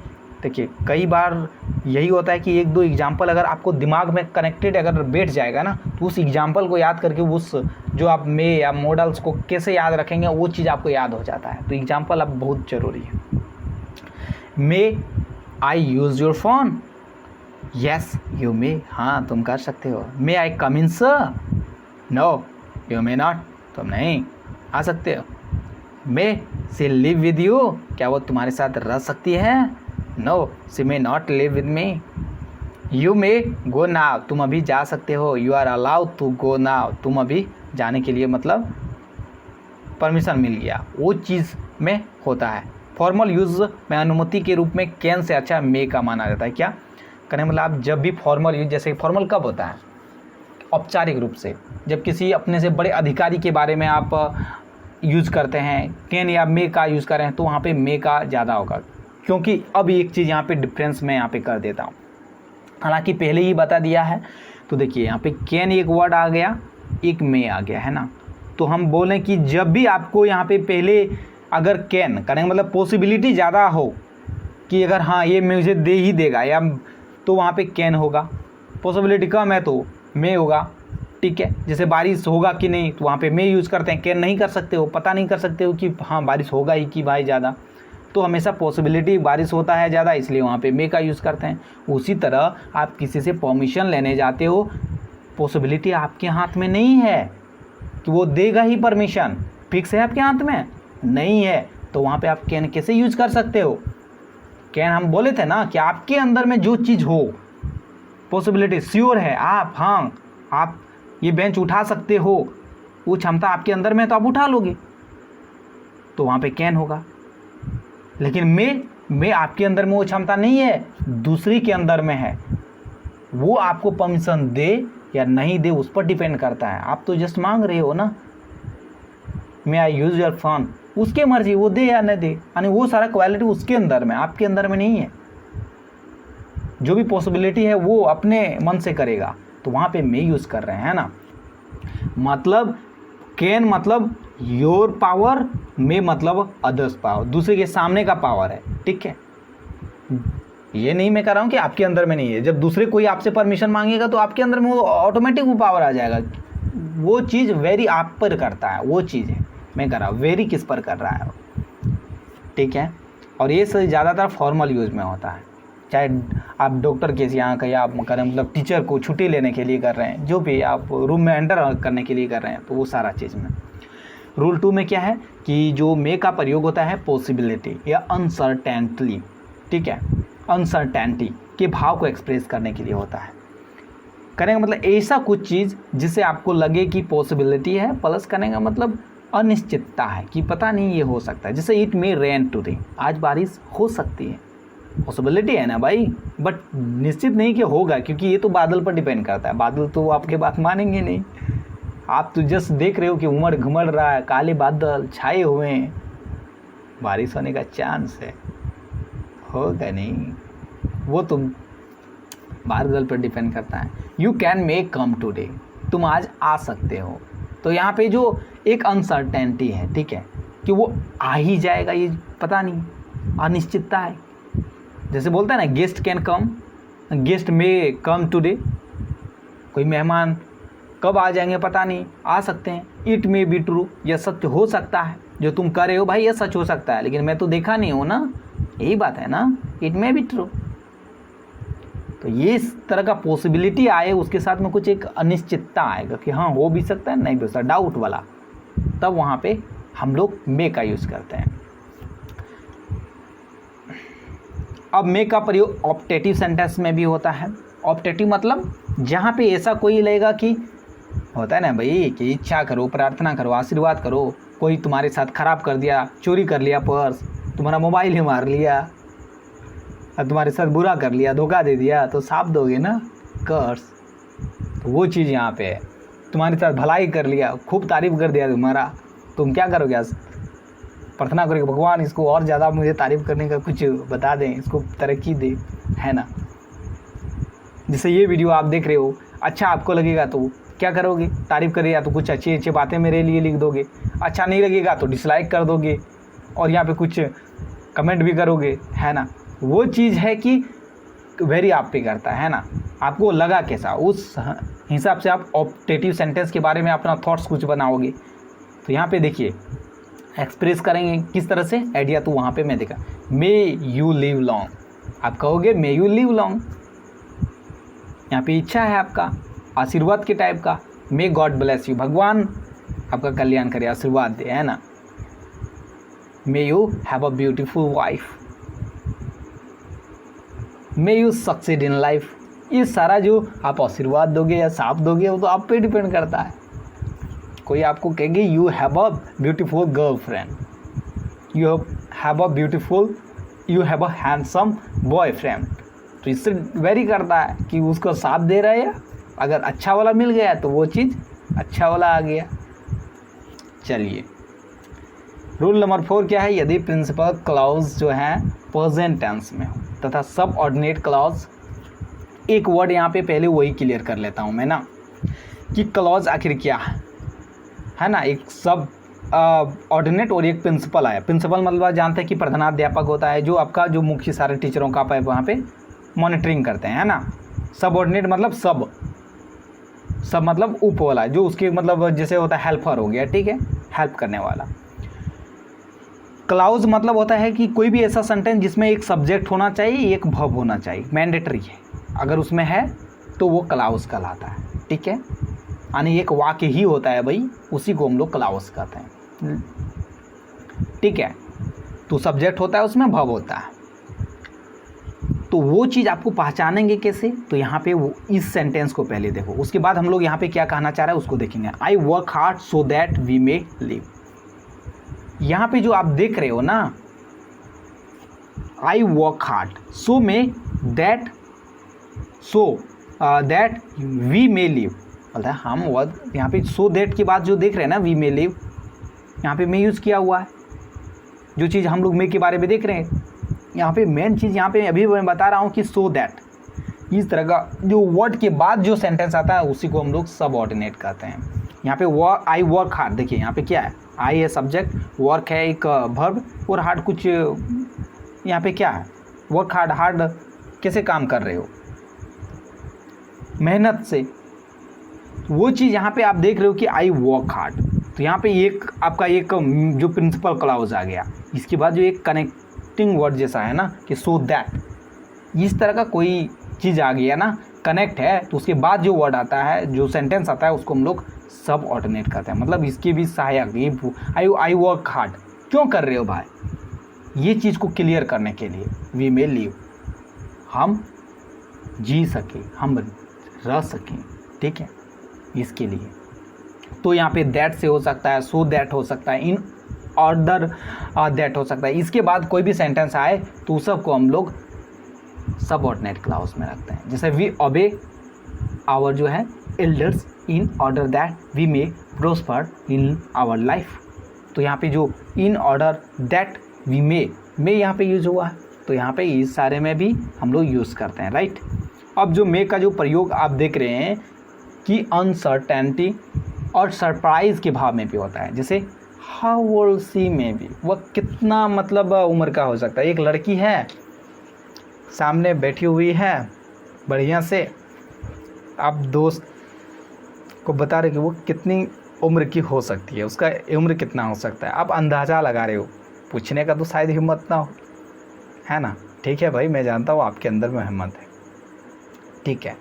कई बार यही होता है कि 1-2 एग्जांपल अगर आपको दिमाग में कनेक्टेड अगर बैठ जाएगा ना, तो उस एग्जांपल को याद करके उस जो आप मे या मॉडल्स को कैसे याद रखेंगे वो चीज़ आपको याद हो जाता है। तो एग्जांपल अब बहुत ज़रूरी है। मे आई use your phone, yes you may, हाँ तुम कर सकते हो। मे आई कम इन sir, no you may not, तुम नहीं आ सकते हो। मे शी लिव विद यू, क्या वो तुम्हारे साथ रह सकती है, no she may not live with me. You may go now, तुम अभी जा सकते हो, you are allowed to go now, तुम अभी जाने के लिए मतलब परमिशन मिल गया, वो चीज़ में होता है। फॉर्मल यूज़ में अनुमति के रूप में कैन से अच्छा मे का माना जाता है। क्या कहने मतलब आप जब भी फॉर्मल यूज, जैसे फॉर्मल कब होता है, औपचारिक रूप से, जब किसी अपने से बड़े अधिकारी के बारे में आप यूज़ करते हैं, कैन या मे का यूज़ कर रहे हैं, तो वहाँ पे मे का ज़्यादा होगा। क्योंकि अब एक चीज़ यहाँ पे डिफरेंस मैं यहाँ पे कर देता हूँ, हालांकि पहले ही बता दिया है। तो देखिए यहाँ पे कैन एक वर्ड आ गया, एक मे आ गया, है ना। तो हम बोलें कि जब भी आपको यहाँ पे पहले अगर कैन करने का मतलब पॉसिबिलिटी ज़्यादा हो कि अगर हाँ ये मुझे दे ही देगा या, तो वहाँ पे कैन होगा। पॉसिबिलिटी कम है तो मे होगा, ठीक है। जैसे बारिश होगा कि नहीं, तो वहाँ पे मे यूज़ करते हैं, कैन नहीं कर सकते हो, पता नहीं कर सकते हो कि हाँ बारिश होगा ही कि भाई ज़्यादा, तो हमेशा पॉसिबिलिटी बारिश होता है ज़्यादा, इसलिए वहाँ पे मे का यूज़ करते हैं। उसी तरह आप किसी से परमिशन लेने जाते हो, पॉसिबिलिटी आपके हाथ में नहीं है कि वो देगा ही परमिशन, फिक्स है आपके हाथ में नहीं है, तो वहाँ पे आप कैन कैसे यूज़ कर सकते हो। कैन हम बोले थे ना कि आपके अंदर में जो चीज़ हो, पॉसिबिलिटी श्योर है आप, हाँ आप ये बेंच उठा सकते हो, वो क्षमता आपके अंदर में है तो आप उठा लोगे, तो वहाँ पे कैन होगा। लेकिन मे आपके अंदर में वो क्षमता नहीं है, दूसरी के अंदर में है, वो आपको परमिशन दे या नहीं दे उस पर डिपेंड करता है। आप तो जस्ट मांग रहे हो ना, मे आई यूज़ योर फोन, उसके मर्जी वो दे या न दे, यानी वो सारा क्वालिटी उसके अंदर में, आपके अंदर में नहीं है। जो भी पॉसिबिलिटी है वो अपने मन से करेगा, तो वहाँ पे मे यूज़ कर रहे हैं ना। मतलब कैन मतलब योर पावर, मे मतलब अदर्स पावर, दूसरे के सामने का पावर है, ठीक है। ये नहीं मैं कह रहा हूँ कि आपके अंदर में नहीं है, जब दूसरे कोई आपसे परमिशन मांगेगा तो आपके अंदर में वो ऑटोमेटिक वो पावर आ जाएगा। वो चीज़ वेरी आप पर करता है, वो चीज़ है मैं कह रहा हूँ, वेरी किस पर कर रहा है, ठीक है। और ये ज़्यादातर फॉर्मल यूज़ में होता है, चाहे आप डॉक्टर के यहाँ का या आप करें मतलब टीचर को छुट्टी लेने के लिए कर रहे हैं, जो भी आप रूम में एंटर करने के लिए कर रहे हैं, तो वो सारा चीज़ में। रूल 2 में क्या है कि जो मे का प्रयोग होता है पॉसिबिलिटी या अनसर्टेनिटी, ठीक है, अनसर्टेनिटी के भाव को एक्सप्रेस करने के लिए होता है। करने का मतलब ऐसा कुछ चीज़ जिससे आपको लगे कि पॉसिबिलिटी है, प्लस करने का मतलब अनिश्चितता है कि पता नहीं ये हो सकता है। जैसे इट मे रेन टुडे, आज बारिश हो सकती है, पॉसिबिलिटी है ना भाई, बट निश्चित नहीं कि होगा, क्योंकि ये तो बादल पर डिपेंड करता है, बादल तो आपके बात मानेंगे नहीं। आप तो जस्ट देख रहे हो कि उमड़ घुमड़ रहा है, काले बादल छाए हुए हैं, बारिश होने का चांस है, होगा नहीं, वो तो बादल पर डिपेंड करता है। You can may come today, तुम आज आ सकते हो। तो यहाँ पे जो एक अनसर्टेनिटी है, ठीक है, कि वो आ ही जाएगा ये पता नहीं, अनिश्चितता है। जैसे बोलता है ना guest can come, guest may come today, कोई मेहमान कब आ जाएंगे पता नहीं, आ सकते हैं। इट मे बी ट्रू, यह सत्य हो सकता है, जो तुम कर रहे हो भाई ये सच हो सकता है, लेकिन मैं तो देखा नहीं हूँ ना, यही बात है ना, इट मे बी ट्रू। तो ये इस तरह का पॉसिबिलिटी आए, उसके साथ में कुछ एक अनिश्चितता आएगा कि हाँ हो भी सकता है, नहीं भी हो सकता, डाउट वाला, तब वहाँ पे हम लोग मे का यूज़ करते हैं। अब मे का प्रयोग ऑप्टेटिव सेंटेंस में भी होता है। ऑप्टेटिव मतलब जहाँ पे ऐसा कोई लगेगा कि होता है ना भाई कि इच्छा करो, प्रार्थना करो, आशीर्वाद करो। कोई तुम्हारे साथ खराब कर दिया, चोरी कर लिया पर्स, तुम्हारा मोबाइल ही मार लिया और तुम्हारे साथ बुरा कर लिया, धोखा दे दिया, तो साफ दोगे ना कर्स। तो वो चीज़ यहाँ पे है। तुम्हारे साथ भलाई कर लिया, खूब तारीफ कर दिया तुम्हारा, तुम क्या करोगे? आज प्रार्थना करोगे भगवान इसको और ज़्यादा मुझे तारीफ करने का कुछ बता दें, इसको तरक्की दे, है ना। जैसे ये वीडियो आप देख रहे हो, अच्छा आपको लगेगा तो क्या करोगे? तारीफ करेगा तो कुछ अच्छी अच्छी बातें मेरे लिए लिख दोगे, अच्छा नहीं लगेगा तो डिसलाइक कर दोगे और यहाँ पे कुछ कमेंट भी करोगे, है ना। वो चीज़ है कि वेरी आप पे करता है ना, आपको लगा कैसा, उस हिसाब से आप ऑप्टेटिव सेंटेंस के बारे में अपना थॉट्स कुछ बनाओगे। तो यहाँ पे देखिए एक्सप्रेस करेंगे किस तरह से, आइडिया तो वहाँ पे मैं देखा, मे यू लिव लॉन्ग, आप कहोगे मे यू लिव लॉन्ग, यहाँ पे इच्छा है आपका आशीर्वाद के टाइप का, मे गॉड ब्लेस यू, भगवान आपका कल्याण करे, आशीर्वाद दे, है ना। May you have a beautiful wife, may you succeed in life. ये सारा जो आप आशीर्वाद दोगे या साफ दोगे वो तो आप पे डिपेंड करता है। कोई आपको कहेंगे you have a beautiful girlfriend, you have a handsome boyfriend, तो इससे वेरी करता है कि उसको साथ दे रहा है। अगर अच्छा वाला मिल गया तो वो चीज़ अच्छा वाला आ गया। चलिए रूल नंबर 4 क्या है, यदि प्रिंसिपल क्लॉज जो है प्रेजेंट टेंस में हो तथा सब ऑर्डिनेट क्लॉज, एक वर्ड यहाँ पे पहले वही क्लियर कर लेता हूँ मैं ना कि क्लॉज आखिर क्या है ना। एक सब ऑर्डिनेट और एक प्रिंसिपल आया। प्रिंसिपल मतलब जानते हैं कि प्रधानाध्यापक होता है, जो आपका जो मुख्य सारे टीचरों का आप वहाँ पे मॉनिटरिंग करते हैं, है ना। सब ऑर्डिनेट मतलब सब मतलब ऊपर वाला, जो उसके मतलब जैसे होता है हेल्पर हो गया, ठीक है, हेल्प करने वाला। क्लाउज मतलब होता है कि कोई भी ऐसा सेंटेंस जिसमें एक सब्जेक्ट होना चाहिए, एक वर्ब होना चाहिए, मैंडेटरी है, अगर उसमें है तो वो क्लाउज कहलाता है, ठीक है। यानी एक वाक्य ही होता है भाई, उसी को हम लोग क्लाउज कहते हैं, ठीक है। तो सब्जेक्ट होता है, उसमें वर्ब होता है। तो वो चीज़ आपको पहचानेंगे कैसे, तो यहाँ पे वो इस सेंटेंस को पहले देखो, उसके बाद हम लोग यहाँ पे क्या कहना चाह रहे हैं उसको देखेंगे। I work hard so that we may live. यहाँ पे जो आप देख रहे हो ना, आई वर्क हार्ड सो में that, so that we may live, मतलब हम वर्क, यहाँ पे सो दैट के बाद जो देख रहे हैं ना वी मे लिव, यहाँ पे मे यूज़ किया हुआ है। जो चीज़ हम लोग मे के बारे में देख रहे हैं, यहाँ पे मेन चीज़ यहाँ पे अभी मैं बता रहा हूँ कि सो दैट, इस तरह का जो वर्ड के बाद जो सेंटेंस आता है उसी को हम लोग सब ऑर्डिनेट कहते हैं। यहाँ पे आई वर्क हार्ड, देखिए यहाँ पे क्या है, आई है सब्जेक्ट, वर्क है एक वर्ब, और हार्ड कुछ यहाँ पे क्या है, वर्क हार्ड, हार्ड कैसे काम कर रहे हो, मेहनत से। वो चीज़ यहाँ पे आप देख रहे हो कि आई वर्क हार्ड, तो यहाँ पे एक आपका एक जो प्रिंसिपल क्लॉज आ गया, इसके बाद जो एक कनेक्टिंग वर्ड जैसा है ना कि सो दैट, इस तरह का कोई चीज़ आ गया ना, कनेक्ट है, तो उसके बाद जो वर्ड आता है, जो सेंटेंस आता है, उसको हम लोग सब ऑर्डिनेट करते हैं। मतलब इसके भी सहायक, ये आई वर्क हार्ड क्यों कर रहे हो भाई, ये चीज़ को क्लियर करने के लिए, वी मे लिव, हम जी सके, हम रह सकें, ठीक है, इसके लिए। तो यहाँ पे दैट से हो सकता है, सो दैट हो सकता है, इन ऑर्डर दैट हो सकता है। इसके बाद कोई भी सेंटेंस आए तो सबको हम लोग सब ऑर्डिनेट क्लॉज में रखते हैं। जैसे वी ओबे आवर जो है elders in order that we may prosper in our life. तो यहाँ पे जो in order that we may यहाँ पे यूज़ हुआ है, तो यहाँ पे इस सारे में भी हम लोग यूज़ करते हैं, राइट। अब जो मे का जो प्रयोग आप देख रहे हैं कि अनसर्टेनिटी और सरप्राइज़ के भाव में भी होता है। जैसे how old she may be, वह कितना मतलब उम्र का हो सकता है। एक लड़की है सामने बैठी हुई है बढ़िया से, आप दोस्त को बता रहे कि वो कितनी उम्र की हो सकती है, उसका उम्र कितना हो सकता है, आप अंदाज़ा लगा रहे हो, पूछने का तो शायद हिम्मत ना हो, है ना। ठीक है भाई, मैं जानता हूँ आपके अंदर में हिम्मत है, ठीक है।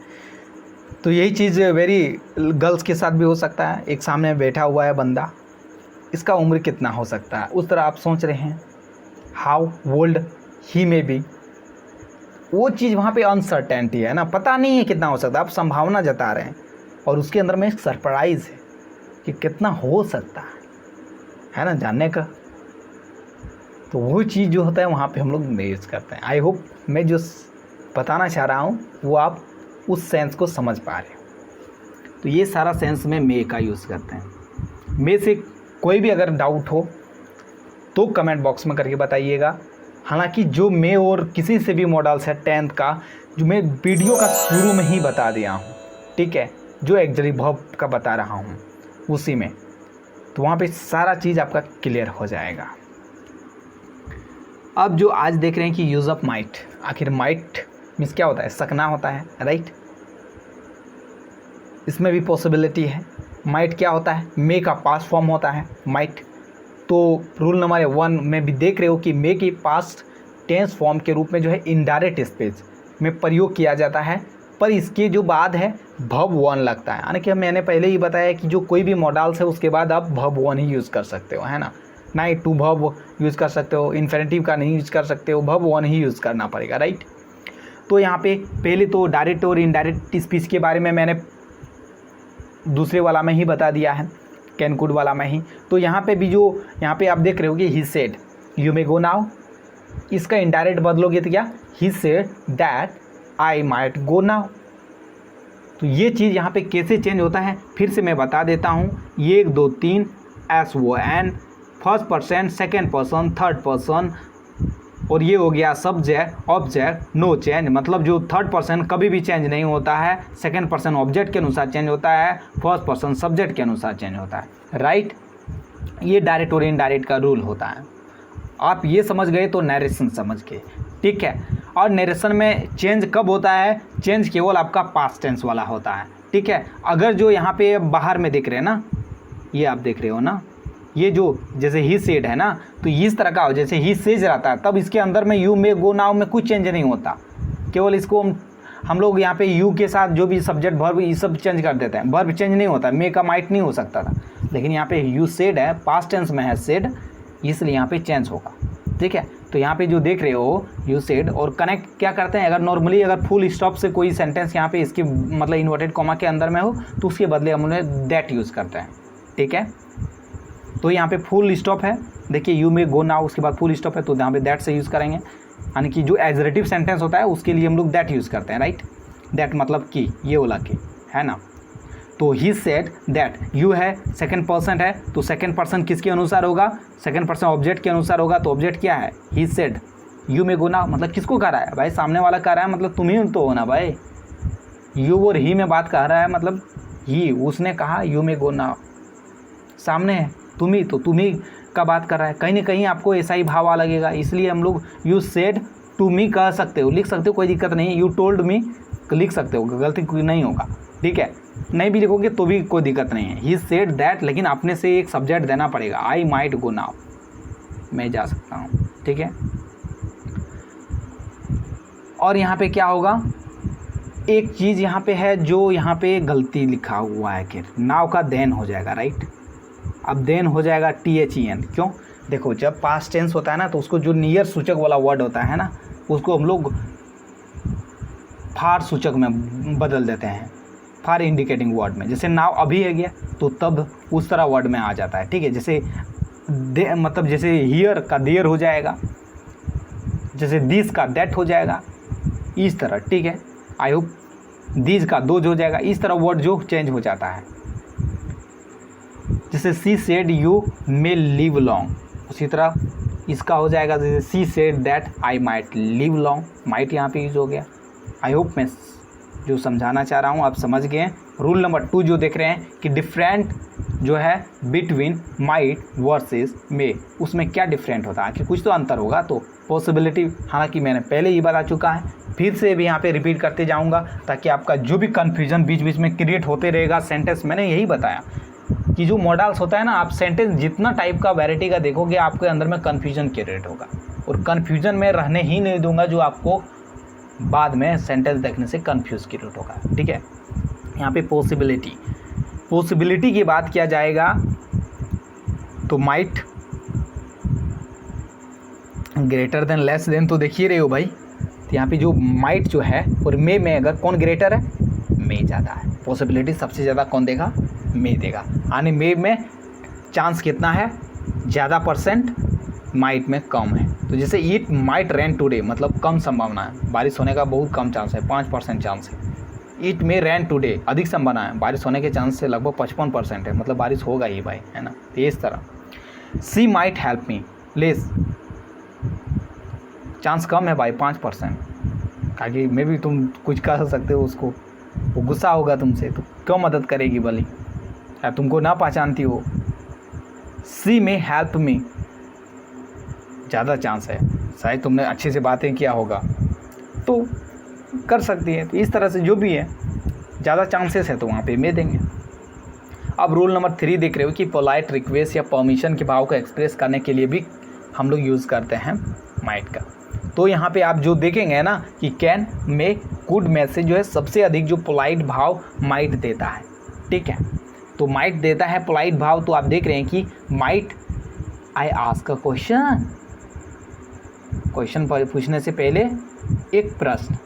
तो यही चीज़ वेरी गर्ल्स के साथ भी हो सकता है। एक सामने बैठा हुआ है बंदा, इसका उम्र कितना हो सकता है, उस तरह आप सोच रहे हैं how old he may be. वो चीज़ वहाँ पे अनसर्टेनिटी है ना, पता नहीं है कितना हो सकता है, आप संभावना जता रहे हैं। और उसके अंदर में एक सरप्राइज़ है कि कितना हो सकता है ना जानने का। तो वो चीज़ जो होता है वहाँ पे हम लोग मे यूज़ करते हैं। आई होप मैं जो बताना चाह रहा हूँ वो आप उस सेंस को समझ पा रहे हो। तो ये सारा सेंस में मे का यूज़ करते हैं। मे से कोई भी अगर डाउट हो तो कमेंट बॉक्स में करके बताइएगा। हालांकि जो मे और किसी से भी मॉडल्स है 10th का जो मैं वीडियो का शुरू में ही बता दिया हूँ, ठीक है, जो एक्चुअली वर्ब का बता रहा हूँ उसी में, तो वहाँ पे सारा चीज़ आपका क्लियर हो जाएगा। अब जो आज देख रहे हैं कि यूज़ ऑफ माइट, आखिर माइट मीन्स क्या होता है? सकना होता है, राइट। इसमें भी पॉसिबिलिटी है। माइट क्या होता है? मे का पास्ट फॉर्म होता है माइट। तो रूल नंबर 1 में भी देख रहे हो कि मे की पास्ट टेंस फॉर्म के रूप में जो है इनडायरेक्ट स्पीच में प्रयोग किया जाता है, पर इसके जो बाद है वर्ब 1 लगता है। यानी कि मैंने पहले ही बताया कि जो कोई भी मॉडल्स है उसके बाद आप वर्ब 1 ही यूज़ कर सकते हो, है ना। ना ही टू वर्ब यूज़ कर सकते हो, इन्फिनिटिव का नहीं यूज़ कर सकते हो, वर्ब 1 ही यूज़ करना पड़ेगा, राइट। तो यहाँ पे पहले तो डायरेक्ट और इनडायरेक्ट स्पीच के बारे में मैंने दूसरे वाला में ही बता दिया है, कैन कुड वाला में ही। तो यहाँ पे भी जो यहाँ पे आप देख रहे हो कि he said you may go now, इसका इनडायरेक्ट बदलोगे तो क्या? ही said that I might go now. तो ये चीज़ यहाँ पे कैसे चेंज होता है फिर से मैं बता देता हूँ। 1 2 3 एस वो एन, first person, second person, third person, और ये हो गया सब्जेक्ट ऑब्जेक्ट, नो चेंज। मतलब जो थर्ड पर्सन कभी भी चेंज नहीं होता है, सेकेंड पर्सन ऑब्जेक्ट के अनुसार चेंज होता है, फर्स्ट पर्सन सब्जेक्ट के अनुसार चेंज होता है, राइट। ये डायरेक्ट और इनडायरेक्ट का रूल होता है। आप ये समझ गए तो नरेशन समझ गए, ठीक है। और नरेशन में चेंज कब होता है? चेंज केवल आपका पास्ट टेंस वाला होता है, ठीक है। अगर जो यहाँ पे बाहर में देख रहे हैं ना, ये आप देख रहे हो ना, ये जो जैसे ही सेड है ना, तो इस तरह का हो जैसे ही सेज रहता है, तब इसके अंदर में यू मे गो नाउ में कुछ चेंज नहीं होता। केवल इसको हम लोग यहाँ पे यू के साथ जो भी सब्जेक्ट वर्ब ये सब चेंज कर देते हैं, वर्ब चेंज नहीं होता। मे का माइट नहीं हो सकता था, लेकिन यहाँ पे यू सेड है, पास्ट टेंस में है सेड, इसलिए यहाँ पे चेंज होगा, ठीक है। तो यहाँ पे जो देख रहे हो यू सेड, और कनेक्ट क्या करते हैं? अगर नॉर्मली अगर फुल स्टॉप से कोई सेंटेंस यहाँ पे इसके मतलब इन्वर्टेड कॉमा के अंदर में हो तो उसके बदले हम उन्हें दैट यूज़ करते हैं, ठीक है। तो यहाँ पे फुल स्टॉप है, देखिए यू मे गो नाउ, उसके बाद फुल स्टॉप है, तो यहाँ पे दैट से यूज़ करेंगे। यानी कि जो एग्जेक्टिव सेंटेंस होता है उसके लिए हम लोग दैट यूज़ करते हैं, राइट। दैट मतलब कि, ये वाला कि, है ना। तो ही सेड दैट, यू है, सेकंड पर्सन है, तो सेकंड पर्सन किसके अनुसार होगा? सेकंड पर्सन ऑब्जेक्ट के अनुसार होगा। तो ऑब्जेक्ट क्या है? ही said you may go now, मतलब किसको कह रहा है भाई? सामने वाला कह रहा है, मतलब तुम ही तो हो ना भाई। यू और ही में बात कह रहा है, मतलब ही, उसने कहा यू मे गो नाउ, सामने है तुम ही, तो तुम ही का बात कर रहा है। कहीं ना कहीं आपको ऐसा ही भाव आ लगेगा, इसलिए हम लोग यू सेड टू मी कह सकते हो, लिख सकते हो, कोई दिक्कत नहीं है। यू टोल्ड मी लिख सकते हो, गलती कोई नहीं होगा, ठीक है। नहीं भी लिखोगे तो भी कोई दिक्कत नहीं है। ही सेड दैट, लेकिन अपने से एक सब्जेक्ट देना पड़ेगा। आई माइट गो नाउ, मैं जा सकता हूँ, ठीक है। और यहाँ पे क्या होगा? एक चीज़ यहाँ पे है जो यहाँ पे गलती लिखा हुआ है, कि नाव का देन हो जाएगा, राइट। अब देन हो जाएगा THEN, क्यों? देखो जब पास्ट टेंस होता है ना, तो उसको जो नियर सूचक वाला वर्ड होता है ना, उसको हम लोग फार सूचक में बदल देते हैं, फार इंडिकेटिंग वर्ड में। जैसे नाव अभी है गया, तो तब उस तरह वर्ड में आ जाता है, ठीक है। जैसे मतलब जैसे हियर का देयर हो जाएगा, जैसे दिस का दैट हो जाएगा, इस तरह, ठीक है। आई होप दिस का दोज हो जाएगा, इस तरह वर्ड जो चेंज हो जाता है। जैसे she said you may live long, उसी तरह इसका हो जाएगा जैसे she said that I might live long, might यहाँ पे यूज हो गया। आई होप मैं जो समझाना चाह रहा हूँ आप समझ गए। रूल नंबर 2 जो देख रहे हैं कि डिफरेंट जो है बिटवीन माइट वर्सेस मे, उसमें क्या डिफरेंट होता है कि कुछ तो अंतर होगा। तो पॉसिबिलिटी हालांकि मैंने पहले ही बता चुका है, फिर से भी यहाँ पे रिपीट करते जाऊँगा ताकि आपका जो भी कन्फ्यूजन बीच बीच में क्रिएट होते रहेगा। सेंटेंस मैंने यही बताया कि जो मॉडल्स होता है ना, आप सेंटेंस जितना टाइप का वैरायटी का देखोगे आपके अंदर में कन्फ्यूजन क्रिएट होगा, और कन्फ्यूजन में रहने ही नहीं दूंगा जो आपको बाद में सेंटेंस देखने से कन्फ्यूज क्रिएट होगा, ठीक है। यहाँ पे पॉसिबिलिटी की बात किया जाएगा तो might greater than less than, तो देखिए रहे हो भाई, तो यहाँ पे जो माइट जो है और मे में अगर कौन ग्रेटर है? मे ज़्यादा है, पॉसिबिलिटी सबसे ज़्यादा कौन देगा, मे देगा। यानी मे में चांस कितना है, ज़्यादा परसेंट, माइट में कम है। तो जैसे इट माइट रेन टुडे, मतलब कम संभावना है, बारिश होने का बहुत कम चांस है, 5% चांस है। इट मे रेन टुडे, अधिक संभावना है, बारिश होने के चांस से लगभग 55% है, मतलब बारिश होगा ही भाई, है ना। तो इस तरह she might help me, less, chance कम है भाई 5%, ताकि मे भी तुम कुछ कर सकते हो उसको, वो गुस्सा होगा तुमसे तो क्यों मदद करेगी भली, या तुमको ना पहचानती हो। सी में हेल्प मी, ज़्यादा चांस है, शायद तुमने अच्छे से बातें किया होगा तो कर सकती है। तो इस तरह से जो भी है ज़्यादा चांसेस है तो वहाँ पे मैं देंगे। अब रूल नंबर 3 देख रहे हो कि पोलाइट रिक्वेस्ट या परमिशन के भाव को एक्सप्रेस करने के लिए भी हम लोग यूज़ करते हैं माइट का। तो यहाँ पे आप जो देखेंगे ना कि कैन, मे, कुड में से जो है सबसे अधिक जो पोलाइट भाव माइट देता है, ठीक है। तो माइट देता है पोलाइट भाव। तो आप देख रहे हैं कि might I ask a question, question पूछने से पहले एक प्रश्न,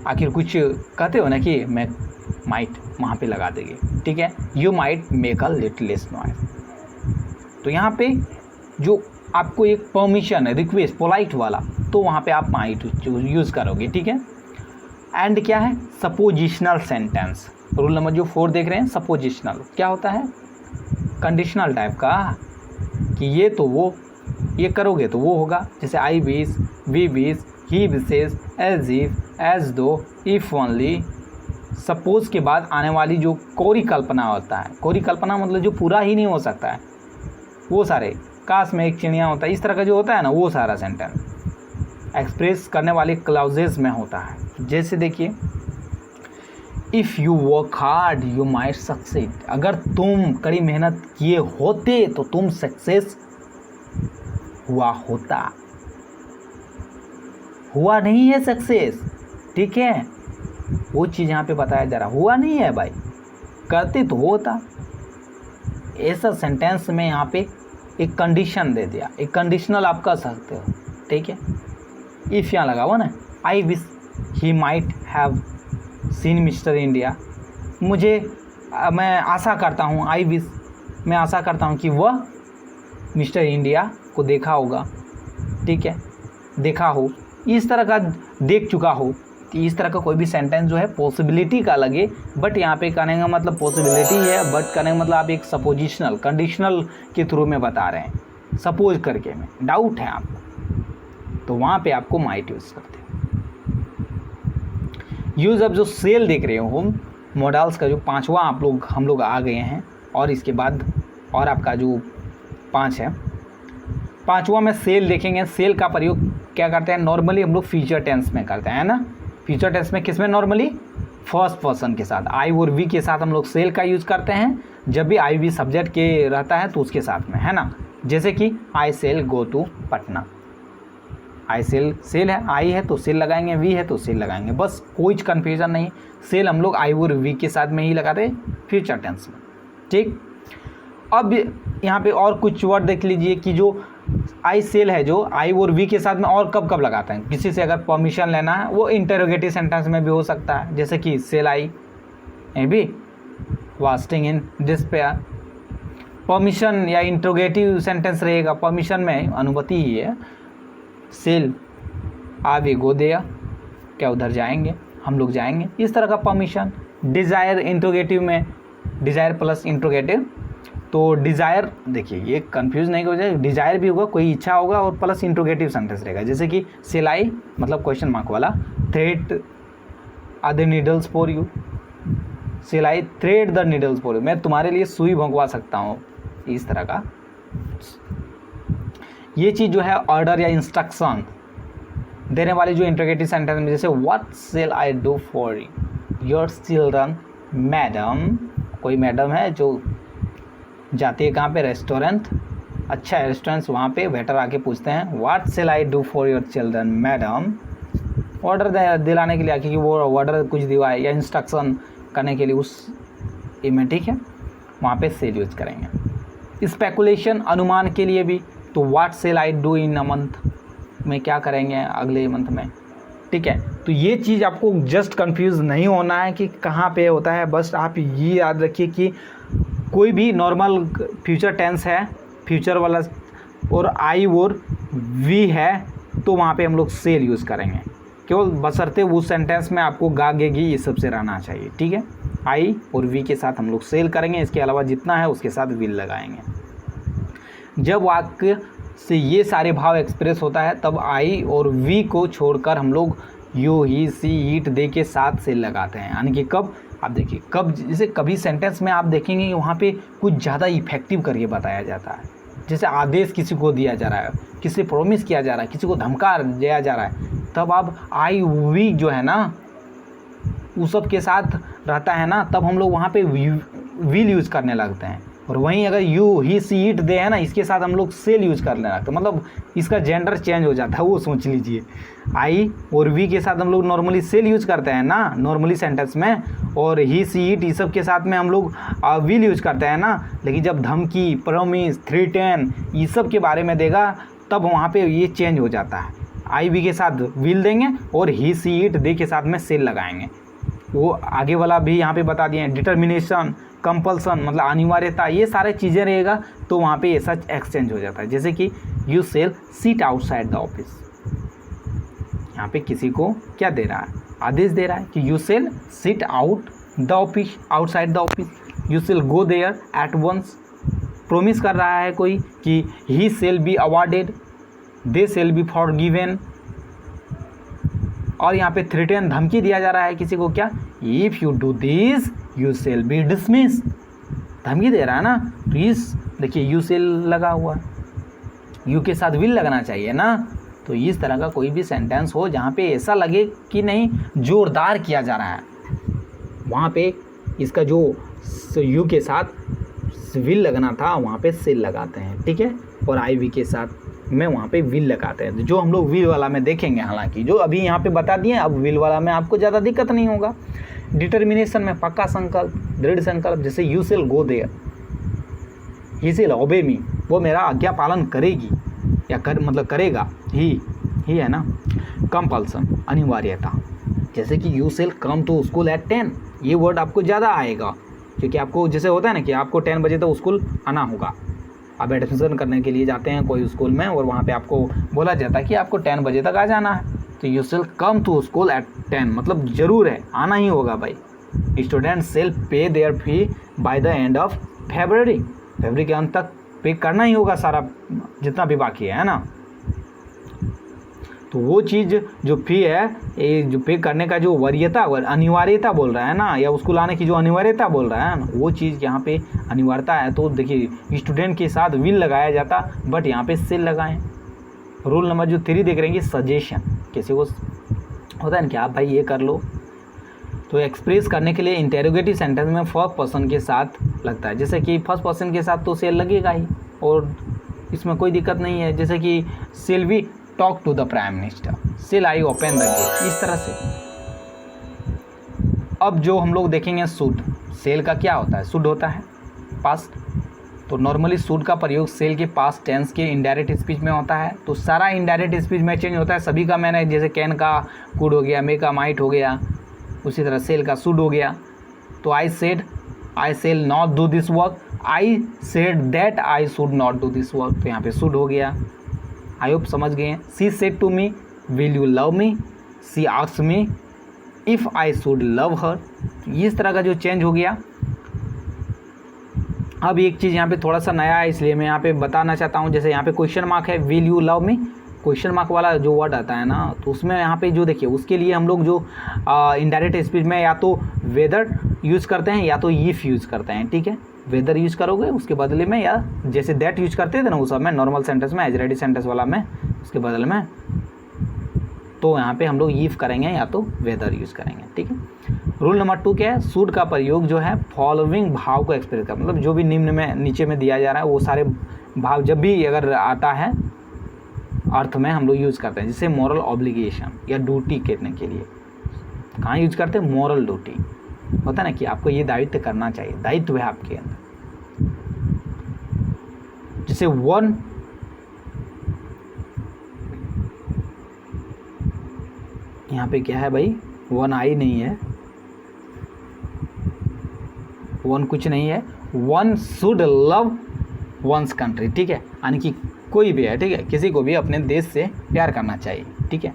आखिर कुछ कहते हो ना कि मैं माइट वहाँ पे लगा देंगे, ठीक है। You might make a little less noise. तो यहाँ पे जो आपको एक परमिशन है, रिक्वेस्ट पोलाइट वाला, तो वहाँ पे आप माइट यूज़ करोगे, ठीक है। एंड क्या है, सपोजिशनल सेंटेंस। रूल नंबर जो 4 देख रहे हैं, सपोजिशनल क्या होता है, कंडीशनल टाइप का, कि ये तो वो, ये करोगे तो वो होगा। जैसे I wish, we wish, he wishes, as if, as though, if only. Suppose के बाद आने वाली जो कोरी कल्पना होता है, कोरी कल्पना मतलब जो पूरा ही नहीं हो सकता है, वो सारे, काश में एक चिड़िया होता है, इस तरह का जो होता है ना, वो सारा सेंटेंस एक्सप्रेस करने वाले क्लाउजेस में होता है। जैसे देखिए, if you work hard you might succeed, अगर तुम कड़ी मेहनत किए होते तो तुम सक्सेस हुआ होता, हुआ नहीं है सक्सेस, ठीक है। वो चीज़ यहाँ पे बताया जा रहा, हुआ नहीं है भाई, करते तो होता। ऐसा सेंटेंस में यहाँ पे एक कंडीशन दे दिया, एक कंडीशनल आप कर सकते हो, ठीक है। इफ़ यहाँ लगा हुआ ना, I wish he might have seen mister India, मैं आशा करता हूँ, आई विश, मैं आशा करता हूँ कि वह मिस्टर इंडिया को देखा होगा, ठीक है, देखा हो, इस तरह का देख चुका हो। इस तरह का कोई भी सेंटेंस जो है पॉसिबिलिटी का लगे, बट यहाँ पे कहने का मतलब पॉसिबिलिटी है, बट कहने का मतलब आप एक सपोजिशनल कंडीशनल के थ्रू में बता रहे हैं, सपोज करके में डाउट है आपको, तो वहाँ पे आपको माइट यूज़ करते हैं। यूज़ अब जो सेल देख रहे हो मॉडल्स का जो 5वां हम लोग आ गए हैं, और इसके बाद और आपका जो 5 है, 5वां में सेल देखेंगे। सेल का प्रयोग क्या करते हैं, नॉर्मली हम लोग फ्यूचर टेंस में करते हैं, है ना। फ्यूचर टेंस में किस में, नॉर्मली फर्स्ट पर्सन के साथ, आई और वी के साथ हम लोग सेल का यूज़ करते हैं। जब भी आई वी सब्जेक्ट के रहता है तो उसके साथ में, है ना। जैसे कि I shall go to Patna, I shall है, आई है तो सेल लगाएंगे, वी है तो सेल लगाएंगे, बस कोई कन्फ्यूजन नहीं। सेल हम लोग आई और वी के साथ में ही लगाते हैं फ्यूचर टेंस में, ठीक। अब यहाँ पे और कुछ वर्ड देख लीजिए कि जो आई सेल है, जो आई और वी के साथ में और कब कब लगाते हैं, किसी से अगर परमिशन लेना है, वो इंटरोगेटिव सेंटेंस में भी हो सकता है। जैसे कि shall I a be wasting in despair, permission या इंटरोगेटिव सेंटेंस रहेगा, परमिशन में अनुमति ही है। सेल आ वी गो देयर, क्या उधर जाएंगे, हम लोग जाएंगे, इस तरह का परमिशन। डिज़ायर इंटरोगेटिव में, डिज़ायर प्लस इंटरोगेटिव, तो डिज़ायर देखिए ये कंफ्यूज नहीं हो जाए, डिज़ायर भी होगा, कोई इच्छा होगा, और प्लस इंटरोगेटिव सेंटेंस रहेगा। जैसे कि सिलाई मतलब क्वेश्चन मार्क वाला, thread are the needles for you, सिलाई thread the needles for you, मैं तुम्हारे लिए सुई भंगवा सकता हूँ, इस तरह का। ये चीज़ जो है ऑर्डर या इंस्ट्रक्शन देने वाली जो इंटरोगेटिव सेंटेंस में, जैसे what shall I do for your children, madam, कोई मैडम है जो जाती है कहाँ पे, रेस्टोरेंट, अच्छा है रेस्टोरेंट, वहाँ पे वेटर आके पूछते हैं what shall I do for your children madam, order दिलाने के लिए आके कि वो ऑर्डर कुछ दिवाए या इंस्ट्रक्शन करने के लिए उस में, ठीक है, वहाँ पे सेल यूज करेंगे। स्पेकुलेशन अनुमान के लिए भी, तो what shall I do in a month, में क्या करेंगे अगले मंथ में, ठीक है। तो ये चीज़ आपको जस्ट कंफ्यूज नहीं होना है कि कहाँ पे होता है, बस आप ये याद रखिए कि कोई भी नॉर्मल फ्यूचर टेंस है, फ्यूचर वाला और आई और वी है, तो वहाँ पे हम लोग सेल यूज़ करेंगे केवल, बशर्ते उस सेंटेंस में आपको गा गेगी ये सबसे रहना चाहिए, ठीक है। आई और वी के साथ हम लोग सेल करेंगे, इसके अलावा जितना है उसके साथ विल लगाएंगे। जब वाक्य से ये सारे भाव एक्सप्रेस होता है तब आई और वी को छोड़कर हम लोग यू, ही, सी, ईट, दे के साथ सेल लगाते हैं। यानी कि कब, आप देखिए कब, जैसे कभी सेंटेंस में आप देखेंगे कि वहाँ पे कुछ ज़्यादा इफेक्टिव करके बताया जाता है, जैसे आदेश किसी को दिया जा रहा है, किसी प्रॉमिस किया जा रहा है, किसी को धमका दिया जा रहा है, तब आप आई वी जो है ना उस सब के साथ रहता है ना, तब हम लोग वहाँ पे विल यूज़ करने लगते हैं। और वहीं अगर यू, ही, सी, ईट, दे है ना, इसके साथ हम लोग सेल यूज़ करने लगते हैं, मतलब इसका जेंडर चेंज हो जाता है, वो सोच लीजिए। आई और वी के साथ हम लोग नॉर्मली सेल यूज़ करते हैं ना नॉर्मली सेंटेंस में, और ही, सी, ईट, इस सब के साथ में हम लोग विल यूज़ करते हैं ना, लेकिन जब धमकी, प्रॉमिस, थ्रेटन ये सब के बारे में देगा तब वहाँ पे ये चेंज हो जाता है। आई वी के साथ विल देंगे और ही, सी, ईट, दे के साथ में सेल लगाएंगे। वो आगे वाला भी यहाँ पे बता दिए, डिटर्मिनेशन, कंपल्सन मतलब अनिवार्यता, ये सारे चीज़ें रहेगा तो वहाँ पे ऐसा एक्सचेंज हो जाता है। जैसे कि you shall sit outside the office, यहाँ पे किसी को क्या दे रहा है, आदेश दे रहा है कि you shall sit out the office, outside the office, you shall go there at once, promise कर रहा है कोई कि he shall be awarded, they shall be forgiven, और यहाँ पे थ्रेटन धमकी दिया जा रहा है किसी को, क्या, if you do this you shall be dismiss, धमकी दे रहा है ना। तो इस देखिए यू सेल लगा हुआ, यू के साथ विल लगना चाहिए ना। तो इस तरह का कोई भी सेंटेंस हो जहाँ पे ऐसा लगे कि नहीं जोरदार किया जा रहा है, वहाँ पे इसका जो यू के साथ विल लगना था वहाँ पे सेल लगाते हैं, ठीक है। और आई वी के साथ में वहाँ पे विल लगाते हैं, जो हम लोग विल वाला में देखेंगे, हालांकि जो अभी यहाँ पे बता दिए, अब विल वाला में आपको ज़्यादा दिक्कत नहीं होगा। डिटर्मिनेशन में पक्का संकल्प, दृढ़ संकल्प, जैसे you shall go there, he shall obey me, वो मेरा आज्ञा पालन करेगी या मतलब करेगा, ही है ना। कंपल्सन अनिवार्यता, जैसे कि you shall come to school at 10, ये वर्ड आपको ज़्यादा आएगा क्योंकि आपको जैसे होता है ना कि आपको 10 बजे तक स्कूल आना होगा। आप एडमिशन करने के लिए जाते हैं कोई स्कूल में और वहाँ पे आपको बोला जाता है कि आपको 10 बजे तक आ जाना है, तो you shall come to school at 10 मतलब ज़रूर है, आना ही होगा भाई। Student shall pay their fee by the end of February, फरवरी के अंत तक पे करना ही होगा सारा जितना भी बाकी है ना। तो वो चीज़ जो फी है, ये जो पे करने का जो वरीयता अनिवार्यता बोल रहा है ना, या उसको लाने की जो अनिवार्यता बोल रहा है ना, वो चीज़ यहाँ पे अनिवार्यता है। तो देखिए स्टूडेंट के साथ विल लगाया जाता, बट यहाँ पे सेल लगाएं। रूल नंबर जो 3 देख रहे हैं, सजेशन, किसी को होता है ना कि आप भाई ये कर लो, तो एक्सप्रेस करने के लिए इंटेरोगेटिव सेंटेंस में फर्स्ट पर्सन के साथ लगता है, जैसे कि फर्स्ट पर्सन के साथ तो सेल लगेगा ही और इसमें कोई दिक्कत नहीं है। जैसे कि shall we talk to the prime minister, shall I open the gate, इस तरह से। अब जो हम लोग देखेंगे शुड, सेल का क्या होता है, शुड होता है पास्ट, तो नॉर्मली शुड का प्रयोग सेल के पास्ट टेंस के इनडायरेक्ट स्पीच में होता है। तो सारा इनडायरेक्ट स्पीच में चेंज होता है सभी का, मैंने जैसे कैन का कुड हो गया, मे का माइट हो गया, उसी तरह सेल का शुड हो गया। तो I said I shall not do this work, I said that I should not do this work, तो यहाँ पे शुड हो गया। आई होप समझ गए हैं। She said to me will you love me, she asked me if I should love her, इस तरह का जो चेंज हो गया। अब एक चीज़ यहाँ पे थोड़ा सा नया है इसलिए मैं यहाँ पे बताना चाहता हूँ, जैसे यहाँ पे क्वेश्चन मार्क है, will you love me, question mark वाला जो वर्ड आता है ना, तो उसमें यहाँ पे जो देखिए उसके लिए हम लोग जो इनडायरेक्ट स्पीच में या तो वेदर यूज़ करते हैं या तो इफ़ यूज़ करते हैं, ठीक है। वेदर यूज़ करोगे उसके बदले में, या जैसे दैट यूज करते थे ना उस सब में नॉर्मल सेंटेंस में, एज रेडी सेंटेंस वाला में, उसके बदले में तो यहाँ पे हम लोग इफ़ करेंगे या तो वेदर यूज़ करेंगे, ठीक है। रूल नंबर 2 क्या है, शुड का प्रयोग जो है फॉलोइंग भाव को एक्सप्रेस कर, मतलब जो भी निम्न में नीचे में दिया जा रहा है वो सारे भाव जब भी अगर आता है अर्थ में हम लोग यूज़ करते हैं। जैसे मॉरल ऑब्लिगेशन या ड्यूटी कहने के लिए कहाँ यूज करते हैं, मॉरल ड्यूटी होता है ना कि आपको ये दायित्व करना चाहिए, दायित्व है आपके अंदर। जैसे वन यहाँ पे क्या है भाई, वन आई नहीं है, वन कुछ नहीं है, one should love one's country, ठीक है, यानी कि कोई भी है, ठीक है, किसी को भी अपने देश से प्यार करना चाहिए, ठीक है।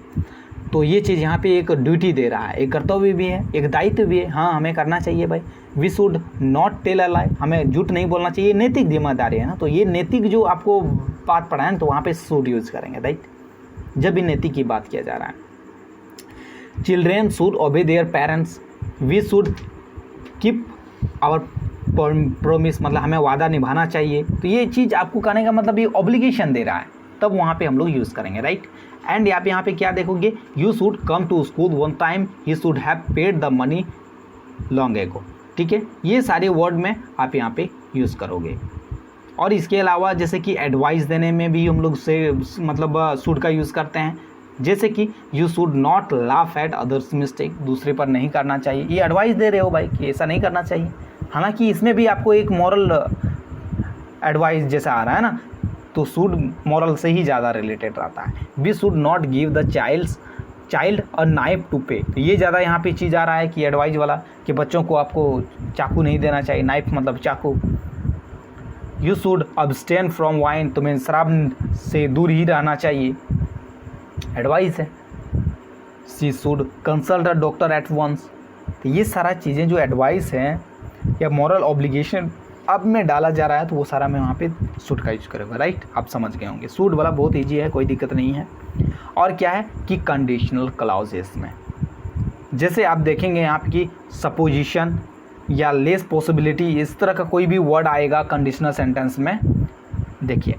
तो ये चीज़ यहाँ पे एक ड्यूटी दे रहा है, एक कर्तव्य भी है, एक दायित्व भी है, हाँ हमें करना चाहिए भाई। We should not tell a lie, हमें झूठ नहीं बोलना चाहिए, नैतिक जिम्मेदारी है ना। तो ये नैतिक जो आपको बात पढ़ाएं तो वहाँ पे शुड यूज़ करेंगे, राइट, जब भी नैतिक की बात किया जा रहा है। Children should obey their parents, we should keep our promise, मतलब हमें वादा निभाना चाहिए। तो ये चीज़ आपको कहने का मतलब ये ऑब्लिगेशन दे रहा है, तब वहाँ पे हम लोग यूज़ करेंगे, राइट। एंड आप यहाँ पे क्या देखोगे, you should come to school on time, he should have paid the money long ago, ठीक है। ये सारे वर्ड में आप यहाँ पे यूज़ करोगे। और इसके अलावा जैसे कि एडवाइस देने में भी हम लोग से मतलब शुड का यूज़ करते हैं, जैसे कि you should not laugh at others mistake, दूसरे पर नहीं करना चाहिए। ये एडवाइस दे रहे हो भाई कि ऐसा नहीं करना चाहिए, हालांकि इसमें भी आपको एक मॉरल एडवाइस जैसा आ रहा है ना, तो शुड मॉरल से ही ज़्यादा रिलेटेड रहता है। We should not give the child a knife to play, तो ये ज़्यादा यहाँ पे चीज़ आ रहा है कि एडवाइस वाला, कि बच्चों को आपको चाकू नहीं देना चाहिए, नाइफ मतलब चाकू। You should abstain from wine, तुम्हें शराब से दूर ही रहना चाहिए, एडवाइस है। She should consult a doctor at once, तो ये सारा चीज़ें जो एडवाइस हैं या मॉरल ऑब्लिगेशन अब में डाला जा रहा है, तो वो सारा मैं वहाँ पे शुड का यूज करूँगा, राइट। आप समझ गए होंगे, शुड वाला बहुत ईजी है, कोई दिक्कत नहीं है। और क्या है कि कंडीशनल क्लॉजेस में जैसे आप देखेंगे यहाँ पे कि सपोजिशन या लेस पॉसिबिलिटी, इस तरह का कोई भी वर्ड आएगा कंडीशनल सेंटेंस में। देखिए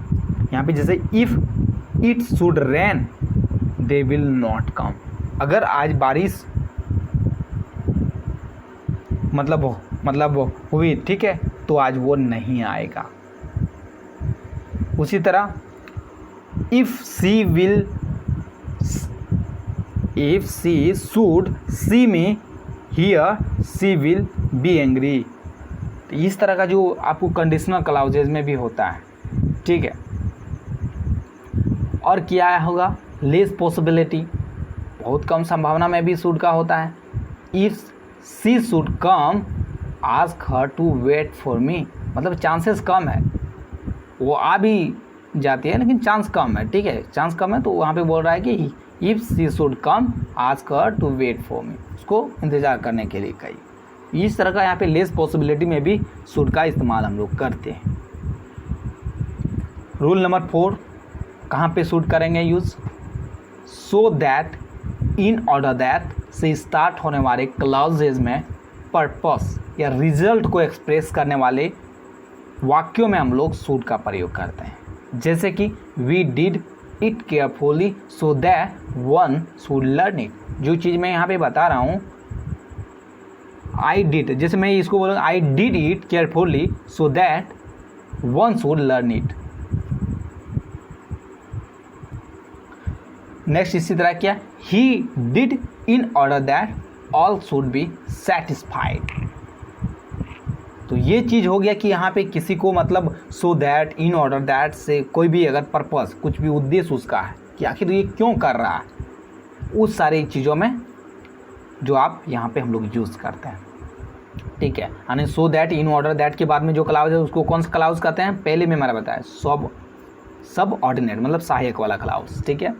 यहाँ पे जैसे if it should rain they will not come, अगर आज बारिश मतलब हुई, ठीक है, तो आज वो नहीं आएगा। उसी तरह if she should see me here she will be angry, तो इस तरह का जो आपको कंडीशनल क्लॉजेज में भी होता है, ठीक है। और क्या होगा, लेस पॉसिबिलिटी, बहुत कम संभावना में भी शुड का होता है। If she should come ask her to wait for me, मतलब चांसेस कम है, वो आ भी जाती है लेकिन चांस कम है, ठीक है, चांस कम है, तो वहाँ पे बोल रहा है कि if she should come ask her to wait for me, उसको इंतज़ार करने के लिए कही। इस तरह का यहाँ पे लेस पॉसिबिलिटी में भी शुड का इस्तेमाल हम लोग करते हैं। रूल नंबर 4, कहाँ पे शुड करेंगे use, so that, in order that से स्टार्ट होने वाले क्लॉजेज में पर्पस या रिजल्ट को एक्सप्रेस करने वाले वाक्यों में हम लोग शुड का प्रयोग करते हैं। जैसे कि we did it carefully so that one should learn it, जो चीज़ मैं यहाँ पे बता रहा हूँ, आई डिड, जैसे मैं इसको बोलूँगा I did it carefully so that one should learn it. Next इसी तरह क्या, he did in order that all should be satisfied, तो ये चीज़ हो गया कि यहाँ पे किसी को मतलब so that, in order that से कोई भी अगर पर्पस, कुछ भी उद्देश्य उसका है कि आखिर ये क्यों कर रहा है, उस सारी चीज़ों में जो आप यहाँ पे हम लोग यूज़ करते हैं, ठीक है। यानी so that, in order that के बाद में जो क्लाउज है उसको कौन सा क्लाउज कहते हैं, पहले में मैंने बताया सब ऑर्डिनेट, मतलब सहायक वाला क्लाउज, ठीक है।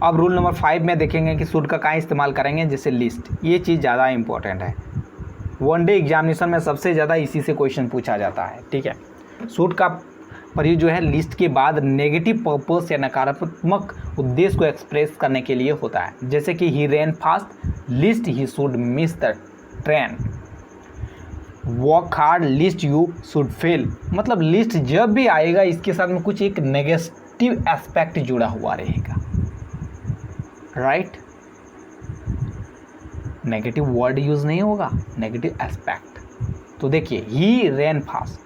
अब रूल नंबर 5 में देखेंगे कि शुड का कहाँ इस्तेमाल करेंगे, जैसे लिस्ट, ये चीज़ ज़्यादा इंपॉर्टेंट है, वनडे एग्जामिनेशन में सबसे ज़्यादा इसी से क्वेश्चन पूछा जाता है, ठीक है। शुड का प्रयोग जो है लिस्ट के बाद नेगेटिव पर्पस या नकारात्मक उद्देश्य को एक्सप्रेस करने के लिए होता है। जैसे कि he ran fast, lest he should miss the train, work hard, lest you should fail, मतलब लिस्ट जब भी आएगा इसके साथ में कुछ एक नेगेटिव एस्पेक्ट जुड़ा हुआ रहेगा, राइट। नेगेटिव वर्ड यूज़ नहीं होगा, नेगेटिव एस्पेक्ट। तो देखिए he ran fast,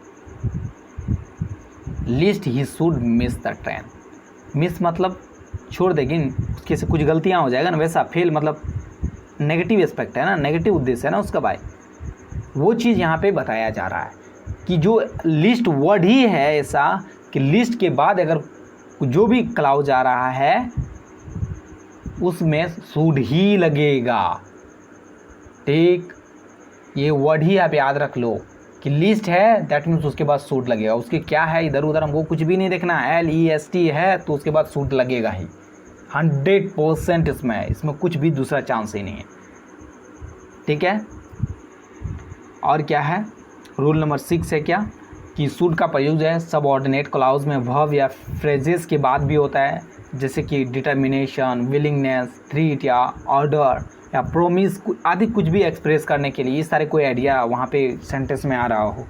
lest he should miss the train, miss मतलब छोड़ देगी, उसके से कुछ गलतियाँ हो जाएगा ना, वैसा फेल मतलब नेगेटिव एस्पेक्ट है ना, नेगेटिव उद्देश्य है ना उसका भाई, वो चीज़ यहाँ पे बताया जा रहा है कि जो लिस्ट वर्ड ही है ऐसा कि लिस्ट के बाद अगर जो भी क्लाउज आ रहा है उसमें शुड ही लगेगा। ठीक, ये वर्ड ही आप याद रख लो कि लिस्ट है दैट मीन्स उसके बाद शुड लगेगा। उसके क्या है इधर उधर हमको कुछ भी नहीं देखना, LEST है तो उसके बाद शुड लगेगा ही 100% इसमें कुछ भी दूसरा चांस ही नहीं है। ठीक है, और क्या है रूल नंबर 6 है क्या कि शुड का प्रयोग जो है सबऑर्डिनेट क्लॉज में वर्ब या फ्रेजेस के बाद भी होता है, जैसे कि डिटर्मिनेशन, विलिंगनेस, थ्रीट या ऑर्डर या प्रोमिस आदि कुछ भी एक्सप्रेस करने के लिए। इस सारे कोई आइडिया वहाँ पे सेंटेंस में आ रहा हो,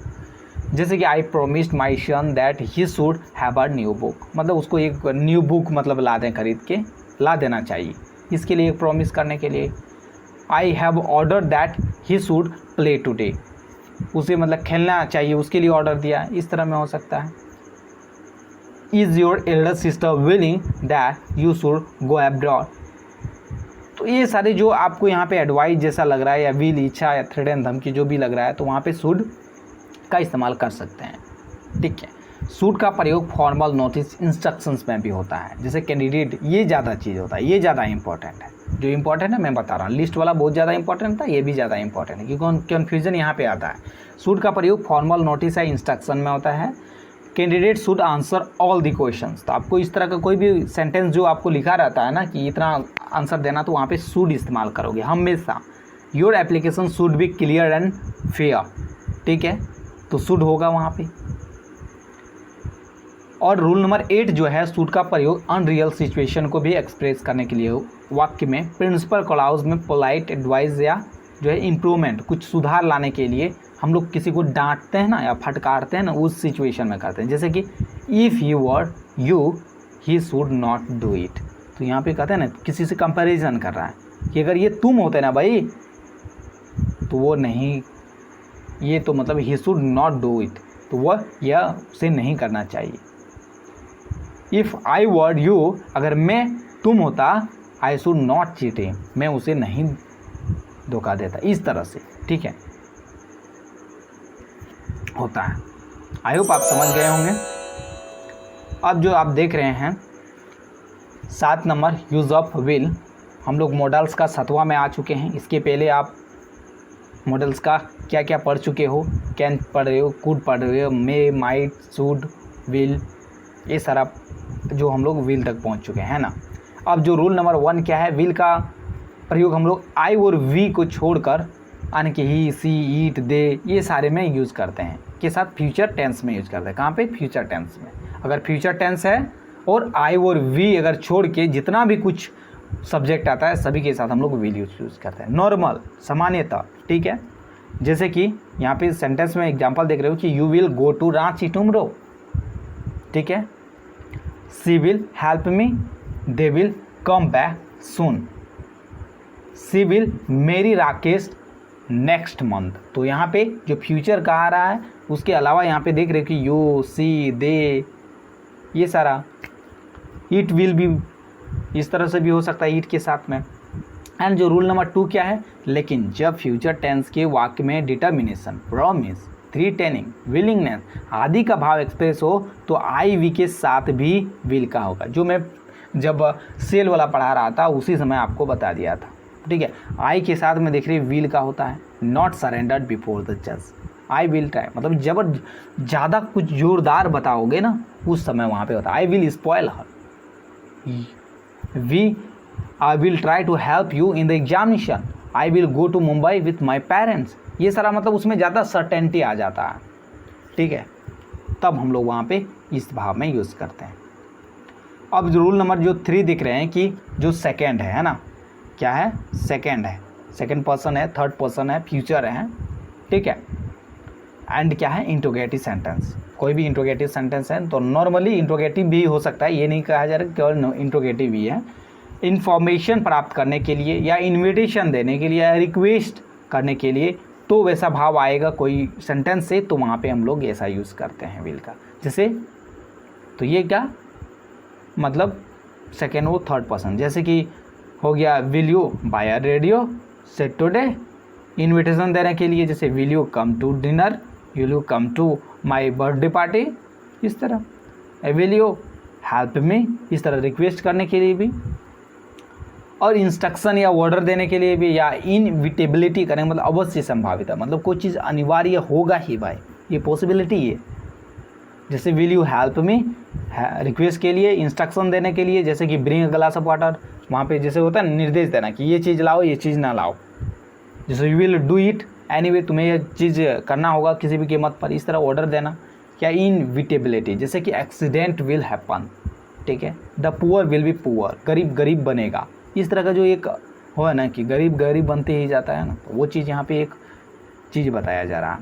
जैसे कि I promised my son that he should have a new book, मतलब उसको एक न्यू बुक मतलब ला दें, खरीद के ला देना चाहिए, इसके लिए एक प्रॉमिस करने के लिए। I have order that he should play today, उसे मतलब खेलना चाहिए उसके लिए ऑर्डर दिया, इस तरह में हो सकता है। Is your Elder sister willing that you should go abroad, तो ये सारे जो आपको यहाँ पे एडवाइस जैसा लग रहा है या विल, इच्छा या थ्रेट एंड धमकी जो भी लग रहा है, तो वहाँ पे शुड का इस्तेमाल कर सकते हैं। ठीक है, शुड का प्रयोग फॉर्मल नोटिस इंस्ट्रक्शंस में भी होता है, जैसे कैंडिडेट, ये ज़्यादा चीज़ होता है, ये ज़्यादा इंपॉर्टेंट है। जो इंपॉर्टेंट है मैं बता रहा हूँ, लिस्ट वाला बहुत ज़्यादा इंपॉर्टेंट था, ये भी ज़्यादा इंपॉर्टेंट है क्योंकि कन्फ्यूजन यहाँ पे आता है। शुड का प्रयोग फॉर्मल नोटिस या इंस्ट्रक्शन में होता है। Candidate should answer all the questions, तो आपको इस तरह का कोई भी सेंटेंस जो आपको लिखा रहता है ना कि इतना आंसर देना, तो वहाँ पे शुड इस्तेमाल करोगे हमेशा। Your application should be clear and fair, ठीक है, तो शुड होगा वहाँ पे। और रूल नंबर 8 जो है, शुड का प्रयोग अनरियल सिचुएशन को भी एक्सप्रेस करने के लिए वाक्य में प्रिंसिपल क्लॉज में पोलाइट एडवाइस या जो है इम्प्रूवमेंट, कुछ सुधार लाने के लिए हम लोग किसी को डांटते हैं ना या फटकारते हैं ना, उस सिचुएशन में करते हैं। जैसे कि if you were you he should not do it, तो यहाँ पे कहते हैं ना किसी से कंपैरिजन कर रहा है कि अगर ये तुम होते ना भाई तो वो नहीं, ये तो मतलब he should not do it, तो वह यह उसे नहीं करना चाहिए। इफ़ आई वर यू, अगर मैं तुम होता, आई शुड नॉट चीट हिम, मैं उसे नहीं धोखा देता, इस तरह से। ठीक है, होता है। आई होप आप समझ गए होंगे। अब जो आप देख रहे हैं 7 नंबर यूज़ ऑफ विल, हम लोग मॉडल्स का 7वां में आ चुके हैं। इसके पहले आप मॉडल्स का क्या क्या पढ़ चुके हो, कैन पढ़ रहे हो, कुड पढ़ रहे हो, मे, माइट, शुड, विल, ये सारा जो हम लोग विल तक पहुंच चुके हैं ना। अब जो रूल नंबर 1 क्या है, विल का प्रयोग हम लोग आई और वी को छोड़कर यानी कि ही, सी, ईट, दे, ये सारे में यूज़ करते हैं, के साथ फ्यूचर टेंस में यूज़ करते हैं। कहाँ पे? फ्यूचर टेंस में। अगर फ्यूचर टेंस है और आई और वी अगर छोड़ के जितना भी कुछ सब्जेक्ट आता है सभी के साथ हम लोग विल यूज़ करते हैं, नॉर्मल, सामान्यतः। ठीक है, जैसे कि यहाँ पे सेंटेंस में एग्जांपल देख रहे हो कि you will go to Ranchi tomorrow, ठीक है, she will help me, they will come back soon, she will marry Rakesh next month. तो यहाँ पे जो फ्यूचर का आ रहा है उसके अलावा यहाँ पे देख रहे हो कि यू, सी, दे, ये सारा, इट विल भी इस तरह से भी हो सकता है ईट के साथ में। एंड जो रूल नंबर 2 क्या है, लेकिन जब फ्यूचर टेंस के वाक्य में डिटर्मिनेशन, प्रॉमिस, थ्रेटनिंग, विलिंगनेस आदि का भाव एक्सप्रेस हो तो आई वी के साथ भी विल का होगा, जो मैं जब सेल वाला पढ़ा रहा था उसी समय आपको बता दिया था। ठीक है, आई के साथ में देख रही विल का होता है, नॉट सरेंडर्ड बिफोर द जज, आई विल ट्राई, मतलब जब ज़्यादा कुछ जोरदार बताओगे ना उस समय वहाँ पे होता है I will spoil her, I will try to help you in the examination, I will go to Mumbai with my parents, ये सारा मतलब उसमें ज़्यादा सर्टेनिटी आ जाता है। ठीक है, तब हम लोग वहाँ पे इस भाव में यूज़ करते हैं। अब रूल नंबर जो 3 दिख रहे हैं कि जो सेकेंड है ना, क्या है, सेकेंड है, सेकेंड पर्सन है, थर्ड पर्सन है, फ्यूचर है। ठीक है, एंड क्या है, इंट्रोगेटिव सेंटेंस, कोई भी इंट्रोगेटिव सेंटेंस है तो नॉर्मली इंट्रोगेटिव भी हो सकता है, ये नहीं कहा जा रहा केवल इंट्रोगेटिव ही है। इन्फॉर्मेशन प्राप्त करने के लिए या इन्विटेशन देने के लिए या रिक्वेस्ट करने के लिए तो वैसा भाव आएगा कोई सेंटेंस से, तो वहाँ पे हम लोग ऐसा यूज़ करते हैं विल का। जैसे तो ये क्या मतलब सेकेंड वो थर्ड पर्सन, जैसे कि हो गया will you buy a radio set today, invitation देने के लिए जैसे will you come to dinner, will you come to my birthday party, इस तरह विल यू हेल्प मी, इस तरह रिक्वेस्ट करने के लिए भी। और इंस्ट्रक्शन या ऑर्डर देने के लिए भी, या इनविटेबिलिटी करेंगे मतलब अवश्य संभावित है, मतलब कोई चीज़ अनिवार्य होगा ही भाई, ये पॉसिबिलिटी है। जैसे will you help me, request के लिए, इंस्ट्रक्शन देने के लिए, जैसे कि bring a glass of water, वहाँ पे जैसे होता है निर्देश देना कि ये चीज़ लाओ, ये चीज़ ना लाओ। जैसे you will do it anyway, तुम्हें ये चीज़ करना होगा किसी भी कीमत पर, इस तरह ऑर्डर देना। क्या इनविटेबिलिटी, जैसे कि एक्सीडेंट विल हैपन, ठीक है। The poor will be poor, गरीब गरीब बनेगा, इस तरह का जो एक हो है ना कि गरीब गरीब बनते ही जाता है ना, तो वो चीज़ यहाँ पे एक चीज़ बताया जा रहा है,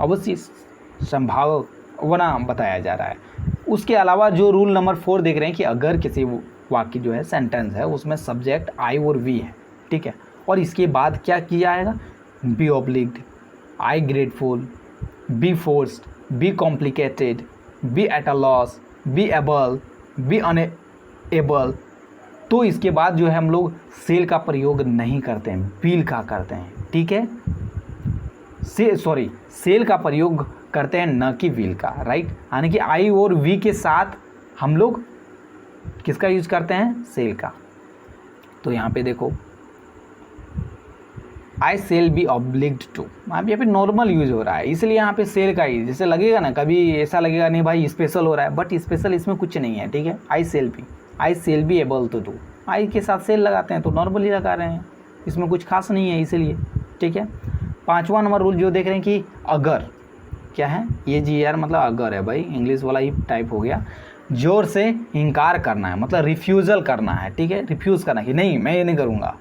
अवश्य संभावना बताया जा रहा है। उसके अलावा जो रूल नंबर 4 देख रहे हैं कि अगर किसी वाक्य जो है सेंटेंस है उसमें सब्जेक्ट आई और वी है, ठीक है, और इसके बाद क्या किया जाएगा, be obliged, I grateful, be forced, be complicated, be at a loss, be able, be unable. तो इसके बाद जो है हम लोग सेल का प्रयोग नहीं करते हैं, विल का करते हैं, ठीक है। सेल का प्रयोग करते हैं न कि विल का, राइट। यानी कि आई और वी के साथ हम लोग किसका यूज करते हैं, सेल का। तो यहाँ पे देखो आई सेल बी ऑब्लिग्ड टू, यहाँ पे नॉर्मल यूज हो रहा है, इसलिए यहाँ पे सेल का ही जैसे लगेगा ना, कभी ऐसा लगेगा नहीं भाई स्पेशल हो रहा है, बट स्पेशल इसमें कुछ नहीं है, ठीक है। I shall be able to do, I के साथ सेल लगाते हैं तो नॉर्मली लगा रहे हैं, इसमें कुछ खास नहीं है, इसलिए, ठीक है। 5वां नंबर रूल जो देख रहे हैं कि अगर, क्या है ये जी यार, मतलब अगर है भाई, इंग्लिश वाला ही टाइप हो गया। जोर से इनकार करना है, मतलब रिफ्यूज़ल करना है, ठीक है, रिफ्यूज़ करना कि नहीं मैं ये नहीं करूँगा,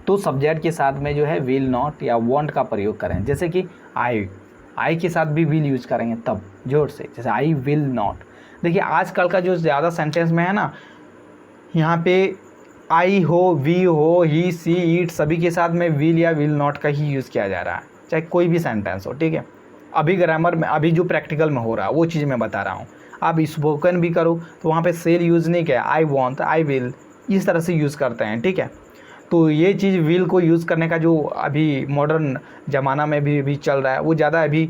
तो सब्जेक्ट के साथ में जो है विल नॉट या वॉन्ट का प्रयोग करें। जैसे कि आई के साथ भी विल यूज करेंगे तब जोर से, जैसे आई विल नॉट। देखिए आजकल का जो ज़्यादा सेंटेंस में है ना, यहाँ पे आई हो, वी हो, ही, सी, इट, सभी के साथ में विल या विल नॉट का ही यूज़ किया जा रहा है, चाहे कोई भी सेंटेंस हो, ठीक है। अभी ग्रामर में, अभी जो प्रैक्टिकल में हो रहा है वो चीज़ मैं बता रहा हूँ। आप स्पोकन भी करो तो वहाँ पे सेल यूज़ नहीं किया, आई वॉन्ट, आई विल, इस तरह से यूज़ करते हैं, ठीक है। तो ये चीज़ विल को यूज़ करने का जो अभी मॉडर्न ज़माना में भी चल रहा है, वो ज़्यादा अभी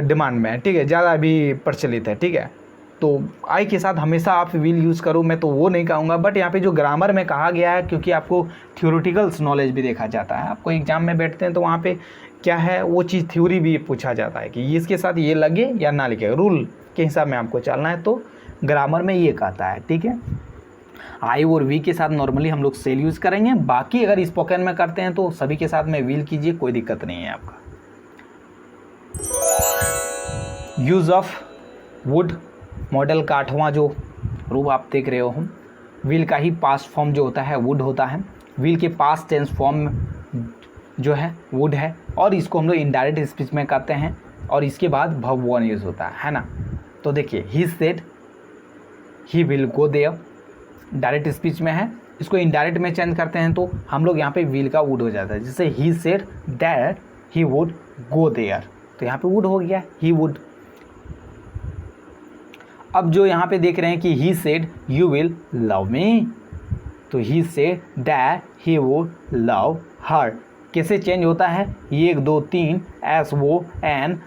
डिमांड में है, ठीक है, ज़्यादा अभी प्रचलित है, ठीक है। तो आई के साथ हमेशा आप विल यूज़ करो, मैं तो वो नहीं कहूँगा, बट यहाँ पे जो ग्रामर में कहा गया है, क्योंकि आपको थ्योरेटिकल्स नॉलेज भी देखा जाता है, आपको एग्जाम में बैठते हैं तो वहाँ पे क्या है वो चीज़ थ्योरी भी पूछा जाता है कि इसके साथ ये लगे या ना लगे, रूल के हिसाब में आपको चलना है, तो ग्रामर में ये कहता है, ठीक है। आई और वी के साथ नॉर्मली हम लोग सेल यूज़ करेंगे, बाकी अगर स्पोकन में करते हैं तो सभी के साथ में विल कीजिए, कोई दिक्कत नहीं है आपका। यूज़ ऑफ वुड मॉडल का 8वां जो रूप आप देख रहे हो, हम विल का ही पास्ट फॉर्म जो होता है वुड होता है, विल के पास्ट टेंस फॉर्म जो है वुड है, और इसको हम लोग इनडायरेक्ट स्पीच में करते हैं, और इसके बाद वर्ब 1 यूज़ होता है ना। तो देखिए he said he will go there, direct speech में है, इसको इनडायरेक्ट में चेंज करते हैं तो हम लोग यहाँ पे विल का वुड हो जाता है, जैसे he said that he would go there, तो यहाँ पे वुड हो गया, ही वुड। अब जो यहाँ पे देख रहे हैं कि he said you will love me, तो he said that he would love her, कैसे चेंज होता है, 1 2 3 एस वो एन,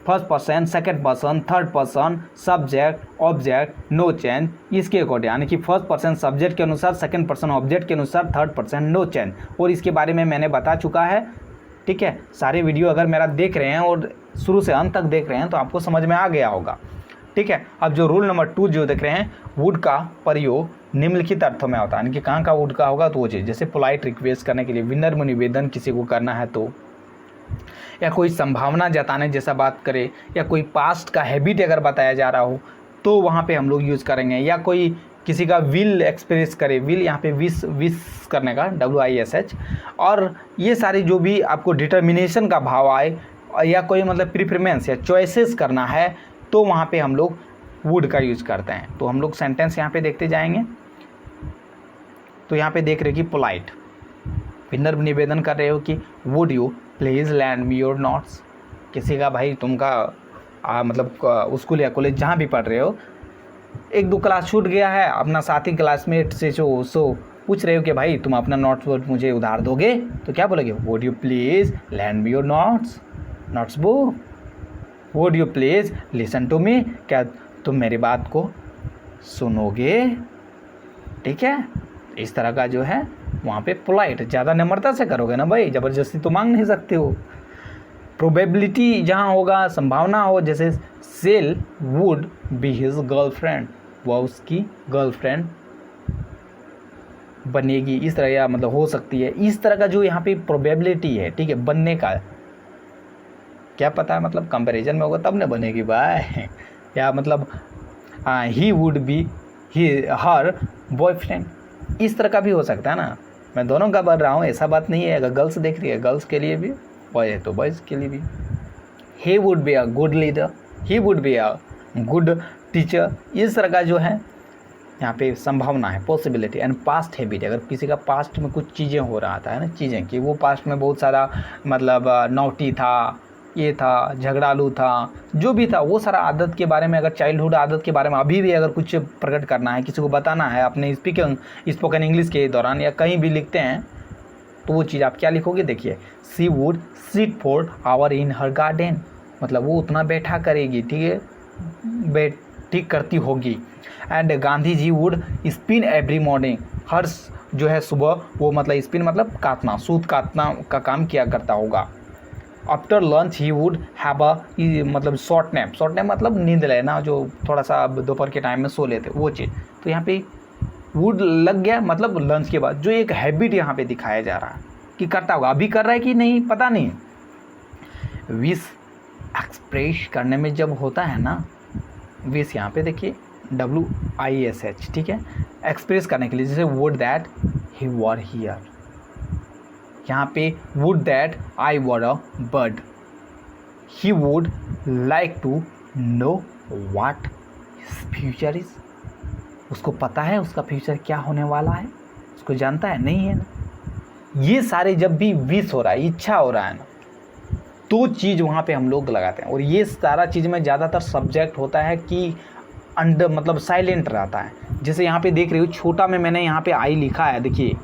first person, second person, third person, subject object, no change, इसके अकॉर्डिंग, यानी कि फर्स्ट पर्सन सब्जेक्ट के अनुसार, सेकंड पर्सन ऑब्जेक्ट के अनुसार, थर्ड पर्सन नो चेंज, और इसके बारे में मैंने बता चुका है, ठीक है। सारे वीडियो अगर मेरा देख रहे हैं और शुरू से अंत तक देख रहे हैं तो आपको समझ में आ गया होगा, ठीक है। अब जो रूल नंबर 2 जो देख रहे हैं, वुड का प्रयोग निम्नलिखित अर्थों में होता है, यानी कि कहाँ का वुड का होगा, तो वो चीज़ जैसे पोलाइट रिक्वेस्ट करने के लिए, विनम्र निवेदन किसी को करना है तो, या कोई संभावना जताने जैसा बात करे, या कोई पास्ट का हैबिट अगर बताया जा रहा हो तो वहाँ पे हम लोग यूज़ करेंगे, या कोई किसी का विल एक्सप्रेस करे, विल यहाँ पे विश करने का WISH, और ये सारी जो भी आपको डिटर्मिनेशन का भाव आए, या कोई मतलब प्रीफरेंस या चॉइसेस करना है तो वहाँ पे हम लोग वुड का यूज़ करते हैं। तो हम लोग सेंटेंस यहाँ पे देखते जाएंगे। तो यहाँ पे देख रहे कि पोलाइट, विनम्र निवेदन कर रहे हो कि would you please lend me your notes, किसी का भाई तुमका मतलब स्कूल या कॉलेज जहाँ भी पढ़ रहे हो, 1-2 क्लास छूट गया है, अपना साथी क्लासमेट से जो पूछ रहे हो कि भाई तुम अपना नोट्स मुझे उधार दोगे, तो क्या बोलोगे, would you please lend me your notes book, would you please listen to me, क्या तुम मेरी बात को सुनोगे, ठीक है। इस तरह का जो है वहाँ पे पोलाइट, ज़्यादा नम्रता से करोगे ना भाई, ज़बरदस्ती तो मांग नहीं सकते हो। प्रोबेबिलिटी जहाँ होगा, संभावना हो, जैसे shall would be his girlfriend, वह उसकी गर्लफ्रेंड बनेगी, इस तरह या मतलब हो सकती है, इस तरह का जो यहाँ पे प्रोबेबिलिटी है, ठीक है, बनने का। क्या पता है मतलब कंपैरिजन में होगा तब न बनेगी भाई या मतलब he would be he her boyfriend, इस तरह का भी हो सकता है ना। मैं दोनों का बढ़ रहा हूँ, ऐसा बात नहीं है। अगर गर्ल्स देख रही है, गर्ल्स के लिए भी, बॉय है तो बॉयज़ के लिए भी। He would be a good leader, he would be a good teacher, इस तरह का जो है यहाँ पे संभावना है, पॉसिबिलिटी। एंड पास्ट हैबिट, अगर किसी का पास्ट में कुछ चीज़ें हो रहा था है ना, चीज़ें कि वो पास्ट में बहुत सारा मतलब नौटी था, ये था, झगड़ालू था, जो भी था, वो सारा आदत के बारे में, अगर चाइल्डहुड आदत के बारे में अभी भी अगर कुछ प्रकट करना है, किसी को बताना है अपने स्पोकन इंग्लिश के दौरान या कहीं भी लिखते हैं, तो वो चीज़ आप क्या लिखोगे, देखिए, she would sit for hour in her garden, मतलब वो उतना बैठा करेगी, ठीक है, बैठी करती होगी। And Gandhi ji would spin every morning, हर जो है सुबह वो मतलब स्पिन मतलब काटना, सूत काटना का काम किया करता होगा। After lunch he would have a मतलब शॉर्ट नैप, शॉर्ट नैप मतलब नींद लेना, जो थोड़ा सा दोपहर के टाइम में सो लेते, वो चीज़। तो यहाँ पे वुड लग गया मतलब लंच के बाद, जो एक हैबिट यहाँ पे दिखाया जा रहा है कि करता होगा, अभी कर रहा है कि नहीं पता नहीं। विश एक्सप्रेस करने में जब होता है ना, विश यहाँ पे देखिए WISH, ठीक है, एक्सप्रेस करने के लिए, जैसे would that he were here, यहाँ पे would that I were a bird, he would like to know what his future is, उसको पता है उसका फ्यूचर क्या होने वाला है, उसको जानता है, नहीं है ना। ये सारे जब भी विश हो रहा है, इच्छा हो रहा है ना, तो चीज़ वहाँ पे हम लोग लगाते हैं। और ये सारा चीज़ में ज़्यादातर सब्जेक्ट होता है कि अंडर मतलब साइलेंट रहता है। जैसे यहाँ पे देख रहे हो छोटा में मैंने यहाँ पे आई लिखा है, देखिए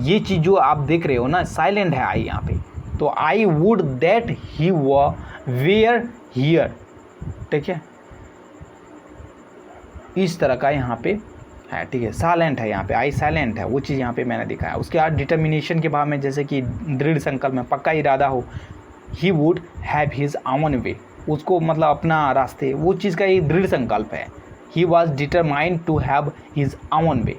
ये चीज़ जो आप देख रहे हो ना, साइलेंट है आई यहाँ पे। तो I would that he were here, ठीक है, इस तरह का यहाँ पे है, ठीक है, साइलेंट है यहाँ पे, आई साइलेंट है, वो चीज़ यहाँ पे मैंने दिखाया। उसके बाद डिटर्मिनेशन के भाव में, जैसे कि दृढ़ संकल्प में, पक्का इरादा हो, he would have his own वे, उसको मतलब अपना रास्ते, वो चीज़ का एक दृढ़ संकल्प है। He was determined to have his own way,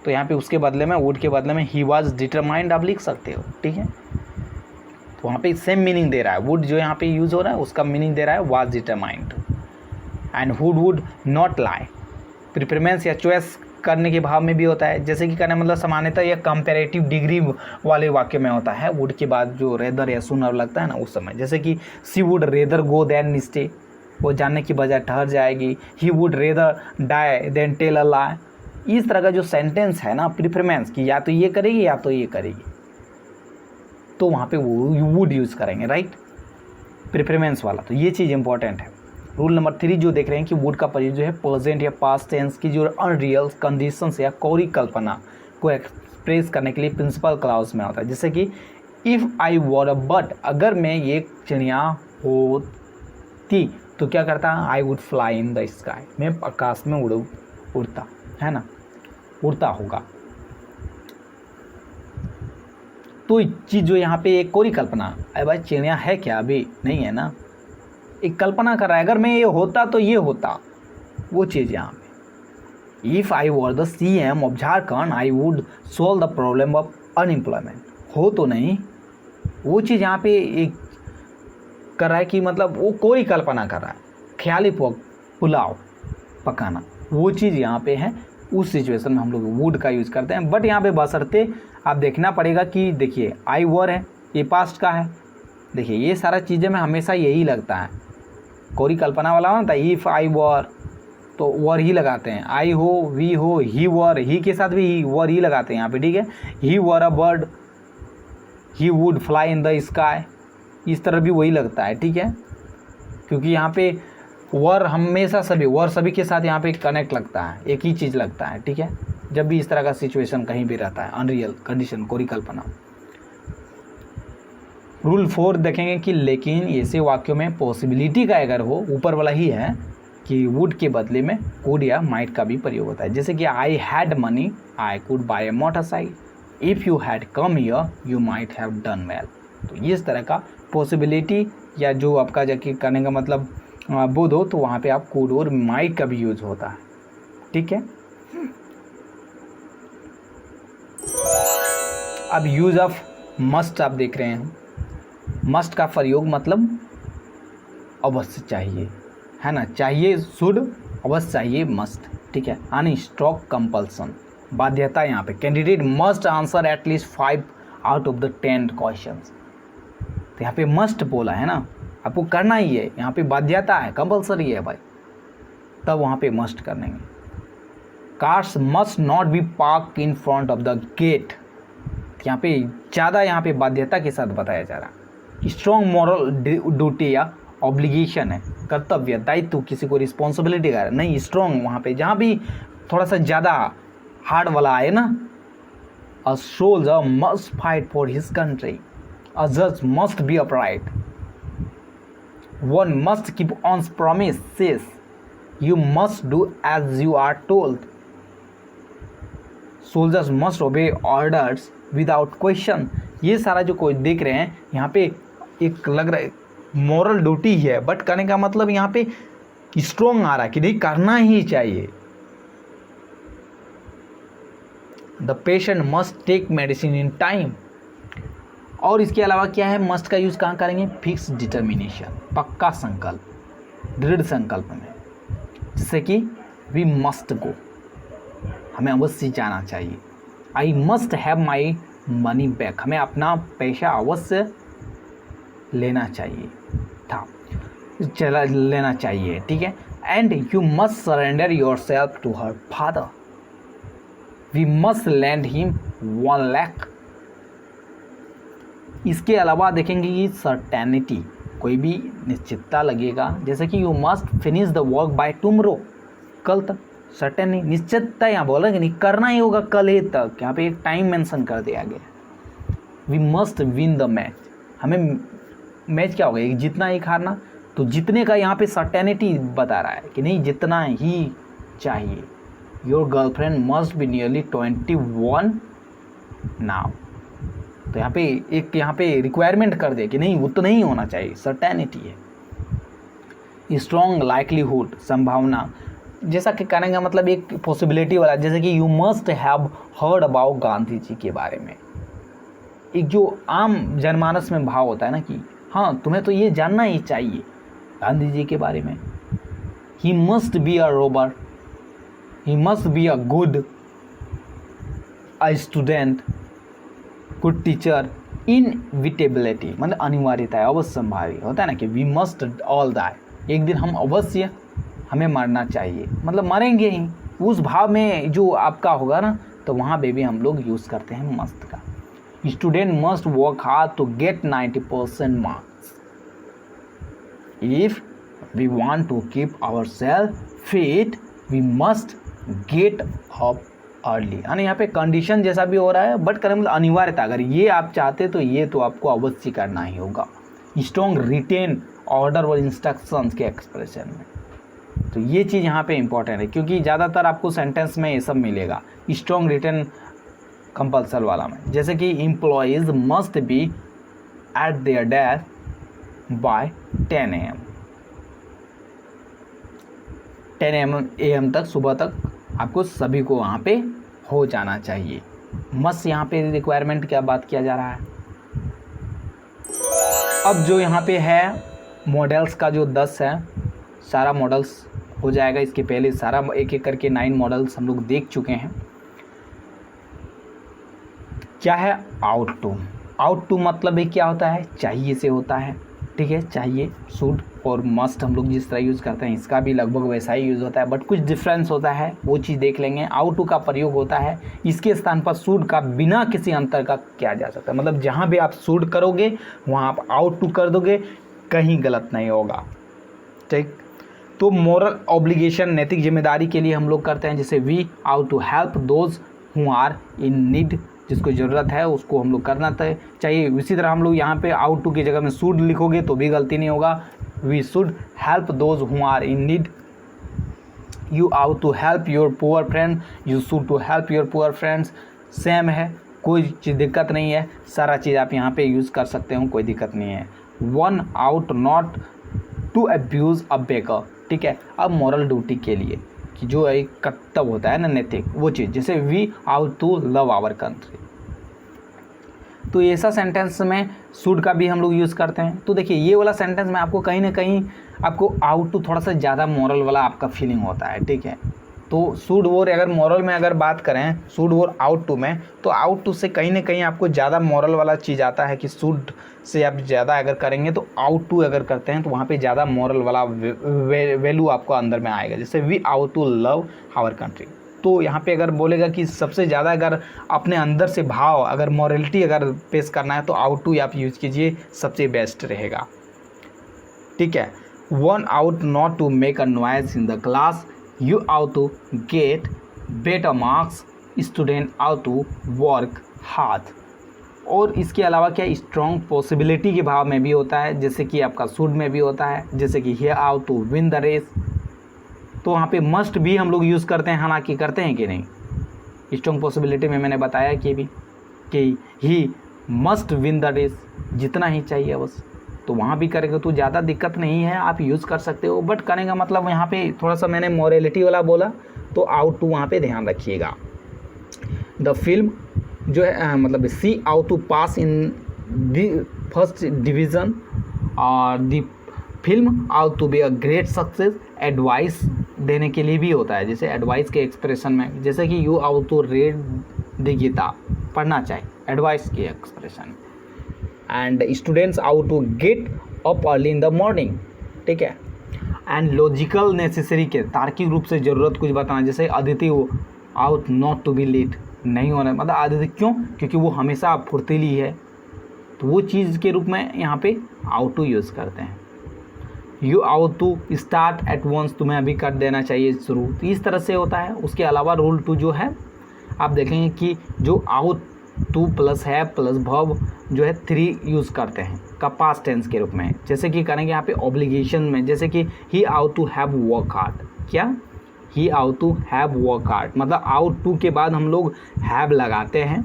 तो यहाँ पे उसके बदले में, वुड के बदले में ही वॉज डिटरमाइंड आप लिख सकते हो, ठीक है। तो वहाँ पे सेम मीनिंग दे रहा है, वुड जो यहाँ पे यूज़ हो रहा है उसका मीनिंग दे रहा है was determined. And hood would not lie, preference या चॉइस करने के भाव में भी होता है, जैसे कि कहना मतलब सामान्यतः या कंपैरेटिव डिग्री वाले वाक्य में होता है। वुड के बाद जो रेदर या सुनर लगता है ना उस समय, जैसे कि she would rather go than stay, वो जानने की बजाय ठहर जाएगी। He would rather die than tell a lie, इस तरह का जो सेंटेंस है ना प्रिफरेंस की, या तो ये करेगी या तो ये करेगी, तो वहाँ पे वो वुड यूज़ करेंगे, राइट, प्रिफरेंस वाला। तो ये चीज़ इंपॉर्टेंट है। रूल नंबर 3 जो देख रहे हैं कि वुड का प्रयोग जो है प्रेजेंट या पास्ट टेंस की जो अनरियल कंडीशंस या कोरी कल्पना को एक्सप्रेस करने के लिए प्रिंसिपल क्लाउज में होता है। जैसे कि if I were a bird, अगर मैं ये चिड़िया होती तो क्या करता, I would fly in the sky, मैं आकाश में उड़ता, है ना, उड़ता होगा। तो चीज़ जो यहाँ पे एक कोरी कल्पना, अरे भाई चिड़िया है क्या, अभी नहीं है ना, एक कल्पना कर रहा है, अगर मैं ये होता तो ये होता, वो चीज़ यहाँ पे। If I were the CM of Jharkhand I would solve the problem of unemployment, हो तो नहीं, वो चीज़ यहाँ पे एक कर रहा है कि मतलब वो कोई कल्पना कर रहा है, ख्याली पुलाव पकाना, वो चीज़ यहाँ पे है। उस सिचुएशन में हम लोग वुड का यूज़ करते हैं। बट यहाँ पे बशर्ते आप देखना पड़ेगा कि देखिए आई वर है, ये पास्ट का है, देखिए ये सारा चीज़ें में हमेशा यही लगता है, कोरी कल्पना वाला होता है। इफ़ आई वर तो वर ही लगाते हैं, आई हो, वी हो, ही वर, ही के साथ भी वर ही लगाते हैं यहाँ पे, ठीक है। He were a bird, he would fly in the sky, इस तरह भी वही लगता है, ठीक है, क्योंकि यहाँ पे वर हमेशा सभी के साथ यहाँ पे कनेक्ट लगता है, एक ही चीज़ लगता है, ठीक है, जब भी इस तरह का सिचुएशन कहीं भी रहता है, अनरियल कंडीशन, कोरी कल्पना। रूल 4 देखेंगे कि लेकिन ऐसे वाक्यों में पॉसिबिलिटी का अगर हो, ऊपर वाला ही है, कि वुड के बदले में कुड या माइट का भी प्रयोग होता है। जैसे कि I had money, I could bye A motorcycle, if you had come here you might have done well. तो इस तरह का पॉसिबिलिटी या जो आपका जाके करने का मतलब बोध हो तो वहाँ पे आप कुड और माइट का भी यूज होता है। ठीक है। अब यूज ऑफ मस्ट आप देख रहे हैं। मस्ट का प्रयोग मतलब अवश्य चाहिए, है ना। चाहिए शुड, अवश्य चाहिए मस्ट। ठीक है। अन स्ट्रॉक कंपल्सन, बाध्यता। यहाँ पे candidate must answer at least 5 out of the 10 questions. तो यहाँ पे मस्ट बोला है ना, आपको करना ही है। यहाँ पे बाध्यता है, कंपल्सरी है भाई, तब वहाँ पे मस्ट करने। Cars must not be park in front of the gate. यहाँ पे ज़्यादा यहाँ पे बाध्यता के साथ बताया जा रहा। स्ट्रॉन्ग मॉरल ड्यूटी या ऑब्लिगेशन है, कर्तव्य, दायित्व, किसी को रिस्पॉन्सिबिलिटी का नहीं। स्ट्रॉन्ग वहाँ पे जहाँ भी थोड़ा सा ज़्यादा हार्ड वाला आए ना। A soldier must fight for his country, a जज must be upright, one must keep on promises, you must do as you are told, soldiers must obey orders without question। ये सारा जो कोई देख रहे हैं यहाँ पे एक लग रहा है मॉरल ड्यूटी है, बट करने का मतलब यहाँ पे स्ट्रॉन्ग आ रहा है कि नहीं करना ही चाहिए। The patient must take medicine in time. और इसके अलावा क्या है, मस्ट का यूज़ कहाँ करेंगे, फिक्स डिटर्मिनेशन, पक्का संकल्प, दृढ़ संकल्प में। जैसे कि वी मस्ट गो, हमें अवश्य जाना चाहिए। I must have my money back, हमें अपना पैसा अवश्य लेना चाहिए था, चला लेना चाहिए। ठीक है। And you must surrender your self to her father, we must lend him 1 lakh. इसके अलावा देखेंगे कि सर्टेनिटी, कोई भी निश्चितता लगेगा। जैसे कि you must finish the work by tomorrow, कल तक। सर्टेन नहीं, निश्चितता यहाँ बोला कि नहीं करना ही होगा कल ही तक। यहाँ पे एक टाइम मेंशन कर दिया गया। We must win the match, हमें मैच क्या होगा, एक जीतना एक हारना। तो जीतने का यहाँ पे सर्टेनिटी बता रहा है कि नहीं जितना ही चाहिए। Your girlfriend must be nearly 21 now. तो यहाँ पे एक यहाँ पे रिक्वायरमेंट कर दे कि नहीं उतना ही होना चाहिए, सर्टेनिटी है। स्ट्रॉन्ग लाइकलीहुड, संभावना, जैसा कि कहने का मतलब एक पॉसिबिलिटी वाला। जैसे कि you must have heard about Gandhi ji के बारे में। एक जो आम जनमानस में भाव होता है ना कि हाँ तुम्हें तो ये जानना ही चाहिए गांधी जी के बारे में। He must be a Rober, he must be a good a student, good teacher. Inevitability मतलब अनिवार्यता है, अवश्य संभावी होता है ना कि वी मस्ट ऑल डाई, एक दिन हम अवश्य हमें मरना चाहिए, मतलब मरेंगे ही। उस भाव में जो आपका होगा ना, तो वहाँ पे भी हम लोग यूज़ करते हैं मस्ट का। Student must work hard to get 90% marks, if we want to keep our self fit we must get up early. यानी यहाँ पे कंडीशन जैसा भी हो रहा है, बट करें मतलब अनिवार्यता, अगर ये आप चाहते तो ये तो आपको अवश्य करना ही होगा। स्ट्रॉन्ग रिटेन ऑर्डर और इंस्ट्रक्शंस के एक्सप्रेशन में, तो ये चीज़ यहाँ पे इंपॉर्टेंट है क्योंकि ज़्यादातर आपको सेंटेंस में ये सब मिलेगा स्ट्रॉन्ग रिटेन कंपल्सर वाला में। जैसे कि employees must be at their desk by 10 AM, 10 AM तक, सुबह तक आपको सभी को वहाँ पे हो जाना चाहिए। मस्ट यहाँ पे रिक्वायरमेंट क्या बात किया जा रहा है। अब जो यहाँ पे है मॉडल्स का जो 10 है, सारा मॉडल्स हो जाएगा। इसके पहले सारा एक एक करके 9 मॉडल्स हम लोग देख चुके हैं। क्या है आउट टू, आउट टू मतलब ये क्या होता है, चाहिए से होता है। ठीक है, चाहिए, शुड और मस्ट हम लोग जिस तरह यूज़ करते हैं इसका भी लगभग वैसा ही यूज़ होता है, बट कुछ डिफरेंस होता है, वो चीज़ देख लेंगे। आउट टू का प्रयोग होता है, इसके स्थान पर शुड का बिना किसी अंतर का किया जा सकता है। मतलब जहाँ भी आप शुड करोगे वहाँ आप आउट टू कर दोगे, कहीं गलत नहीं होगा। ठीक, तो मोरल ऑब्लिगेशन नैतिक जिम्मेदारी के लिए हम लोग करते हैं, जैसे we ought to help those who are in need, जिसको ज़रूरत है उसको हम लोग करना चाहिए। इसी तरह हम लोग यहाँ पे आउट टू की जगह में शुड लिखोगे तो भी गलती नहीं होगा। We should help those who are in need, you ought to help your poor friend, you should to help your poor friends, same है, कोई चीज़ दिक्कत नहीं है, सारा चीज़ आप यहाँ पे यूज़ कर सकते हो, कोई दिक्कत नहीं है। One ought not to abuse a beggar, ठीक है। अब मॉरल ड्यूटी के लिए कि जो एक कर्तव्य होता है ना, नैतिक, वो चीज़, जैसे we ought to love our country, तो ऐसा सेंटेंस में शुड का भी हम लोग यूज़ करते हैं। तो देखिए ये वाला सेंटेंस में आपको कहीं ना कहीं आपको आउट टू थोड़ा सा ज़्यादा मॉरल वाला आपका फीलिंग होता है, ठीक है। तो शुड और अगर मॉरल में अगर बात करें शुड और आउट टू में, तो आउट टू से कहीं ना कहीं आपको ज़्यादा मॉरल वाला चीज़ आता है कि शुड से आप ज़्यादा अगर करेंगे तो आउट टू अगर करते हैं तो वहाँ पे ज़्यादा मॉरल वाला वैल्यू आपको अंदर में आएगा। जैसे we ought to love our country, तो यहाँ पे अगर बोलेगा कि सबसे ज़्यादा अगर अपने अंदर से भाव अगर मॉरलिटी अगर पेश करना है तो आउट टू आप यूज़ कीजिए, सबसे बेस्ट रहेगा, ठीक है। One ought not to make a noise in the class, you ought to get better marks, student ought to work hard. और इसके अलावा क्या स्ट्रॉन्ग पॉसिबिलिटी के भाव में भी होता है, जैसे कि आपका शुड में भी होता है, जैसे कि he ought to win the race, तो वहाँ पे मस्ट भी हम लोग यूज़ करते हैं, हालांकि करते हैं कि नहीं। स्ट्रॉन्ग पॉसिबिलिटी में मैंने बताया कि he must win the race, जितना ही चाहिए बस, तो वहाँ भी करेंगे तो ज़्यादा दिक्कत नहीं है, आप यूज़ कर सकते हो। बट करेंगे मतलब यहाँ पे थोड़ा सा मैंने मॉरलिटी वाला बोला, तो आउट टू वहाँ पे ध्यान रखिएगा। द फिल्म जो है मतलब she ought to pass in the first division, और the film ought to be a great success, advice देने के लिए भी होता है, जैसे एडवाइस के एक्सप्रेशन में, जैसे कि you ought to read the Gita, पढ़ना चाहिए, एडवाइस की expression. And students ought to get up early in the morning, ठीक है। एंड लॉजिकल नेसेसरी के तार्किक रूप से ज़रूरत कुछ बताना, जैसे Aditi ought not to be late, नहीं होना, मतलब अदिति क्यों, क्योंकि वो हमेशा फुर्तीली है, तो वो चीज़ के रूप में यहाँ पे आउट टू यूज़ करते हैं। You ought to start at once, तुम्हें अभी कर देना चाहिए शुरू, तो इस तरह से होता है। उसके अलावा रूल टू जो है आप देखेंगे कि जो आउट टू प्लस है प्लस वर्ब जो है 3 यूज़ करते हैं का पास्ट टेंस के रूप में, जैसे कि करेंगे यहाँ पे ऑब्लिगेशन में, जैसे कि he ought to have work hard, क्या he ought to have work hard, मतलब आउट टू के बाद हम लोग हैव लगाते हैं,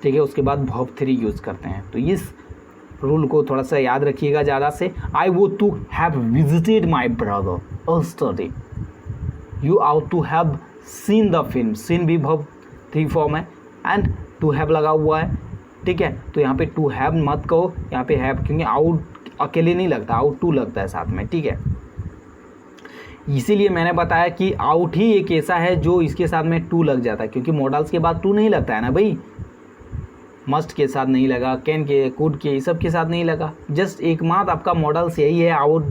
ठीक है, उसके बाद वर्ब 3 यूज़ करते हैं। तो इस रूल को थोड़ा सा याद रखिएगा ज़्यादा से। I would to have visited my brother और study, you ought to have seen the film, seen भी वर्ब 3 फॉर्म है, एंड टू हैव लगा हुआ है, ठीक है। तो यहाँ पे टू हैव मत कहो, यहाँ पे हैव, क्योंकि आउट अकेले नहीं लगता, आउट टू लगता है साथ में, ठीक है। इसीलिए मैंने बताया कि आउट ही एक ऐसा है जो इसके साथ में टू लग जाता है, क्योंकि मॉडल्स के बाद टू नहीं लगता है ना भाई, मस्ट के साथ नहीं लगा, कैन के, कुड के, सब के साथ नहीं लगा, जस्ट एकमात्र आपका मॉडल्स यही है, आउट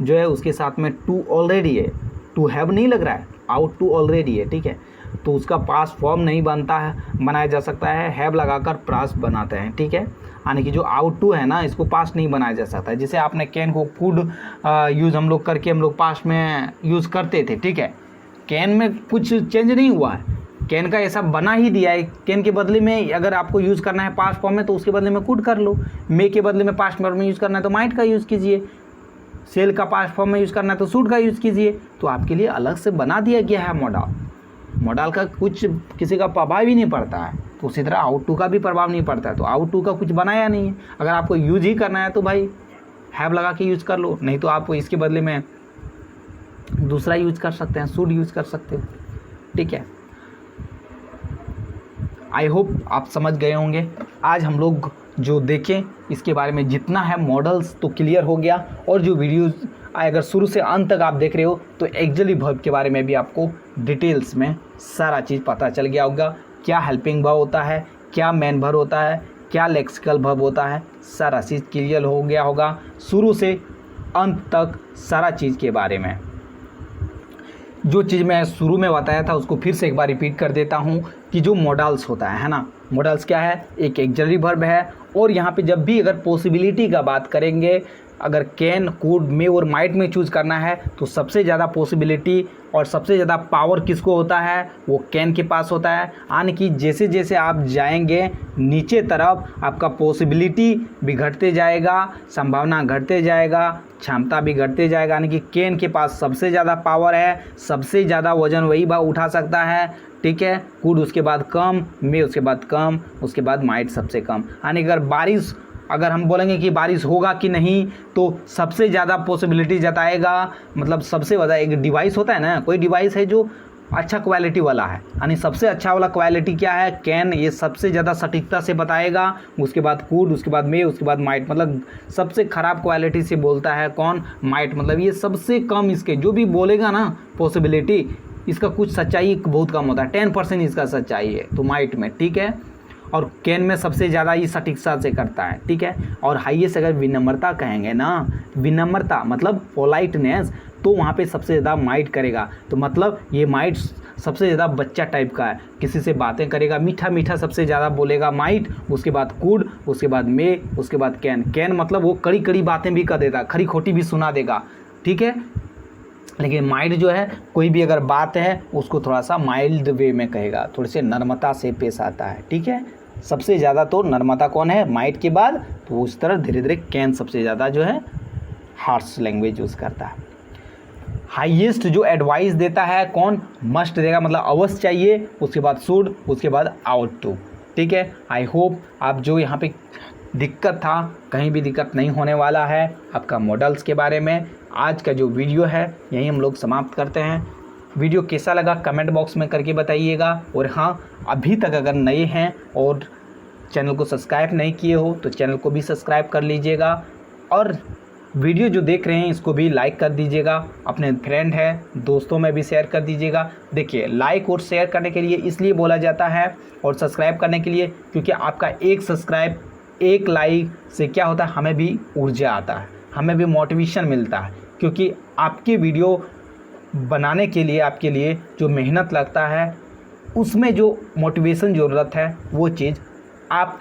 जो है उसके साथ में टू ऑलरेडी है, टू हैव नहीं लग रहा है, आउट टू ऑलरेडी है, ठीक है। तो उसका पास्ट फॉर्म नहीं बनता है, बनाया जा सकता है, हैव लगाकर पास्ट बनाते हैं, ठीक है। यानी कि जो आउट टू है ना, इसको पास्ट नहीं बनाया जा सकता है। जैसे आपने कैन को कुड यूज़ हम लोग करके हम लोग पास्ट में यूज़ करते थे, ठीक है। कैन में कुछ चेंज नहीं हुआ है, कैन का ऐसा बना ही दिया है। कैन के बदले में अगर आपको यूज़ करना है पास्ट फॉर्म में तो उसके बदले में कुड कर लो, मे के बदले में पास्ट फॉर्म में यूज़ करना है तो माइट का यूज़ कीजिए, सेल का पास्ट फॉर्म में यूज़ करना है तो शुड का यूज़ कीजिए। तो आपके लिए अलग से बना दिया गया है मॉडल का कुछ किसी का प्रभाव ही नहीं पड़ता है, तो उसी तरह आउट टू का भी प्रभाव नहीं पड़ता है। तो आउट टू का कुछ बनाया नहीं है, अगर आपको यूज ही करना है तो भाई हैव लगा के यूज़ कर लो, नहीं तो आप इसके बदले में दूसरा यूज़ कर सकते हैं, शुड यूज़ कर सकते हो, ठीक है। आई होप आप समझ गए होंगे। आज हम लोग जो देखें इसके बारे में जितना है मॉडल्स तो क्लियर हो गया, और जो वीडियोज़ अगर शुरू से अंत तक आप देख रहे हो तो एक्चुअली वर्ब के बारे में भी आपको डिटेल्स में सारा चीज़ पता चल गया होगा। क्या हेल्पिंग वर्ब होता है, क्या मेन वर्ब होता है, क्या लेक्सिकल वर्ब होता है, सारा चीज़ क्लियर हो गया होगा शुरू से अंत तक सारा चीज़ के बारे में। जो चीज़ मैं शुरू में बताया था उसको फिर से एक बार रिपीट कर देता हूँ कि जो मॉडल्स होता है ना, मॉडल्स क्या है, एक एक्सिलरी वर्ब है, और यहाँ पे जब भी अगर पॉसिबिलिटी का बात करेंगे अगर कैन, कूड, मे और माइट में चूज़ करना है तो सबसे ज़्यादा पॉसिबिलिटी और सबसे ज़्यादा पावर किसको होता है, वो कैन के पास होता है। यानी कि जैसे जैसे आप जाएंगे नीचे तरफ आपका पॉसिबिलिटी भी घटते जाएगा, संभावना घटते जाएगा, क्षमता भी घटते जाएगा। यानी कि कैन के पास सबसे ज़्यादा पावर है, सबसे ज़्यादा वजन वही उठा सकता है, ठीक है। कूड उसके बाद कम, मे उसके बाद कम, उसके बाद माइट सबसे कम। यानी अगर हम बोलेंगे कि बारिश होगा कि नहीं तो सबसे ज़्यादा पॉसिबिलिटी जताएगा, मतलब सबसे ज़्यादा एक डिवाइस होता है ना, कोई डिवाइस है जो अच्छा क्वालिटी वाला है, यानी सबसे अच्छा वाला क्वालिटी क्या है, कैन, ये सबसे ज़्यादा सटीकता से बताएगा। उसके बाद कूड, उसके बाद मे, उसके बाद माइट, मतलब सबसे ख़राब क्वालिटी से बोलता है कौन, माइट। मतलब ये सबसे कम, इसके जो भी बोलेगा ना पॉसिबिलिटी, इसका कुछ सच्चाई बहुत कम होता है, 10% इसका सच्चाई है तो माइट में, ठीक है। और कैन में सबसे ज़्यादा ये सटीकता से करता है, ठीक है। और हाईएस्ट अगर विनम्रता कहेंगे ना, विनम्रता मतलब पोलाइटनेस, तो वहाँ पे सबसे ज़्यादा माइट करेगा। तो मतलब ये माइट सबसे ज़्यादा बच्चा टाइप का है, किसी से बातें करेगा, मीठा मीठा सबसे ज़्यादा बोलेगा माइट, उसके बाद कूड, उसके बाद मे, उसके बाद कैन। कैन मतलब वो कड़ी कड़ी बातें भी कर देता, खरी खोटी भी सुना देगा, ठीक है। लेकिन माइट जो है कोई भी अगर बात है उसको थोड़ा सा माइल्ड वे में कहेगा, थोड़े से नर्मता से पेश आता है, ठीक है। सबसे ज़्यादा तो नर्मता कौन है, माइट के बाद, तो उस तरह धीरे धीरे कैन सबसे ज़्यादा जो है हार्श लैंग्वेज यूज़ करता है। हाईएस्ट जो एडवाइस देता है कौन, मस्ट देगा, मतलब अवश्य चाहिए, उसके बाद शुड, उसके बाद आउट टू, ठीक है। आई होप आप जो यहाँ पे दिक्कत था, कहीं भी दिक्कत नहीं होने वाला है आपका मॉडल्स के बारे में। आज का जो वीडियो है यहीं हम लोग समाप्त करते हैं। वीडियो कैसा लगा कमेंट बॉक्स में करके बताइएगा। और हाँ, अभी तक अगर नए हैं और चैनल को सब्सक्राइब नहीं किए हो तो चैनल को भी सब्सक्राइब कर लीजिएगा, और वीडियो जो देख रहे हैं इसको भी लाइक कर दीजिएगा, अपने फ्रेंड है दोस्तों में भी शेयर कर दीजिएगा। देखिए, लाइक और शेयर करने के लिए इसलिए बोला जाता है और सब्सक्राइब करने के लिए, क्योंकि आपका एक सब्सक्राइब, एक लाइक से क्या होता है, हमें भी ऊर्जा आता है, हमें भी मोटिवेशन मिलता है। क्योंकि आपके वीडियो बनाने के लिए आपके लिए जो मेहनत लगता है उसमें जो मोटिवेशन ज़रूरत है वो चीज़ आप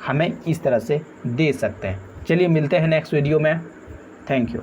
हमें इस तरह से दे सकते हैं। चलिए मिलते हैं नेक्स्ट वीडियो में। Thank you.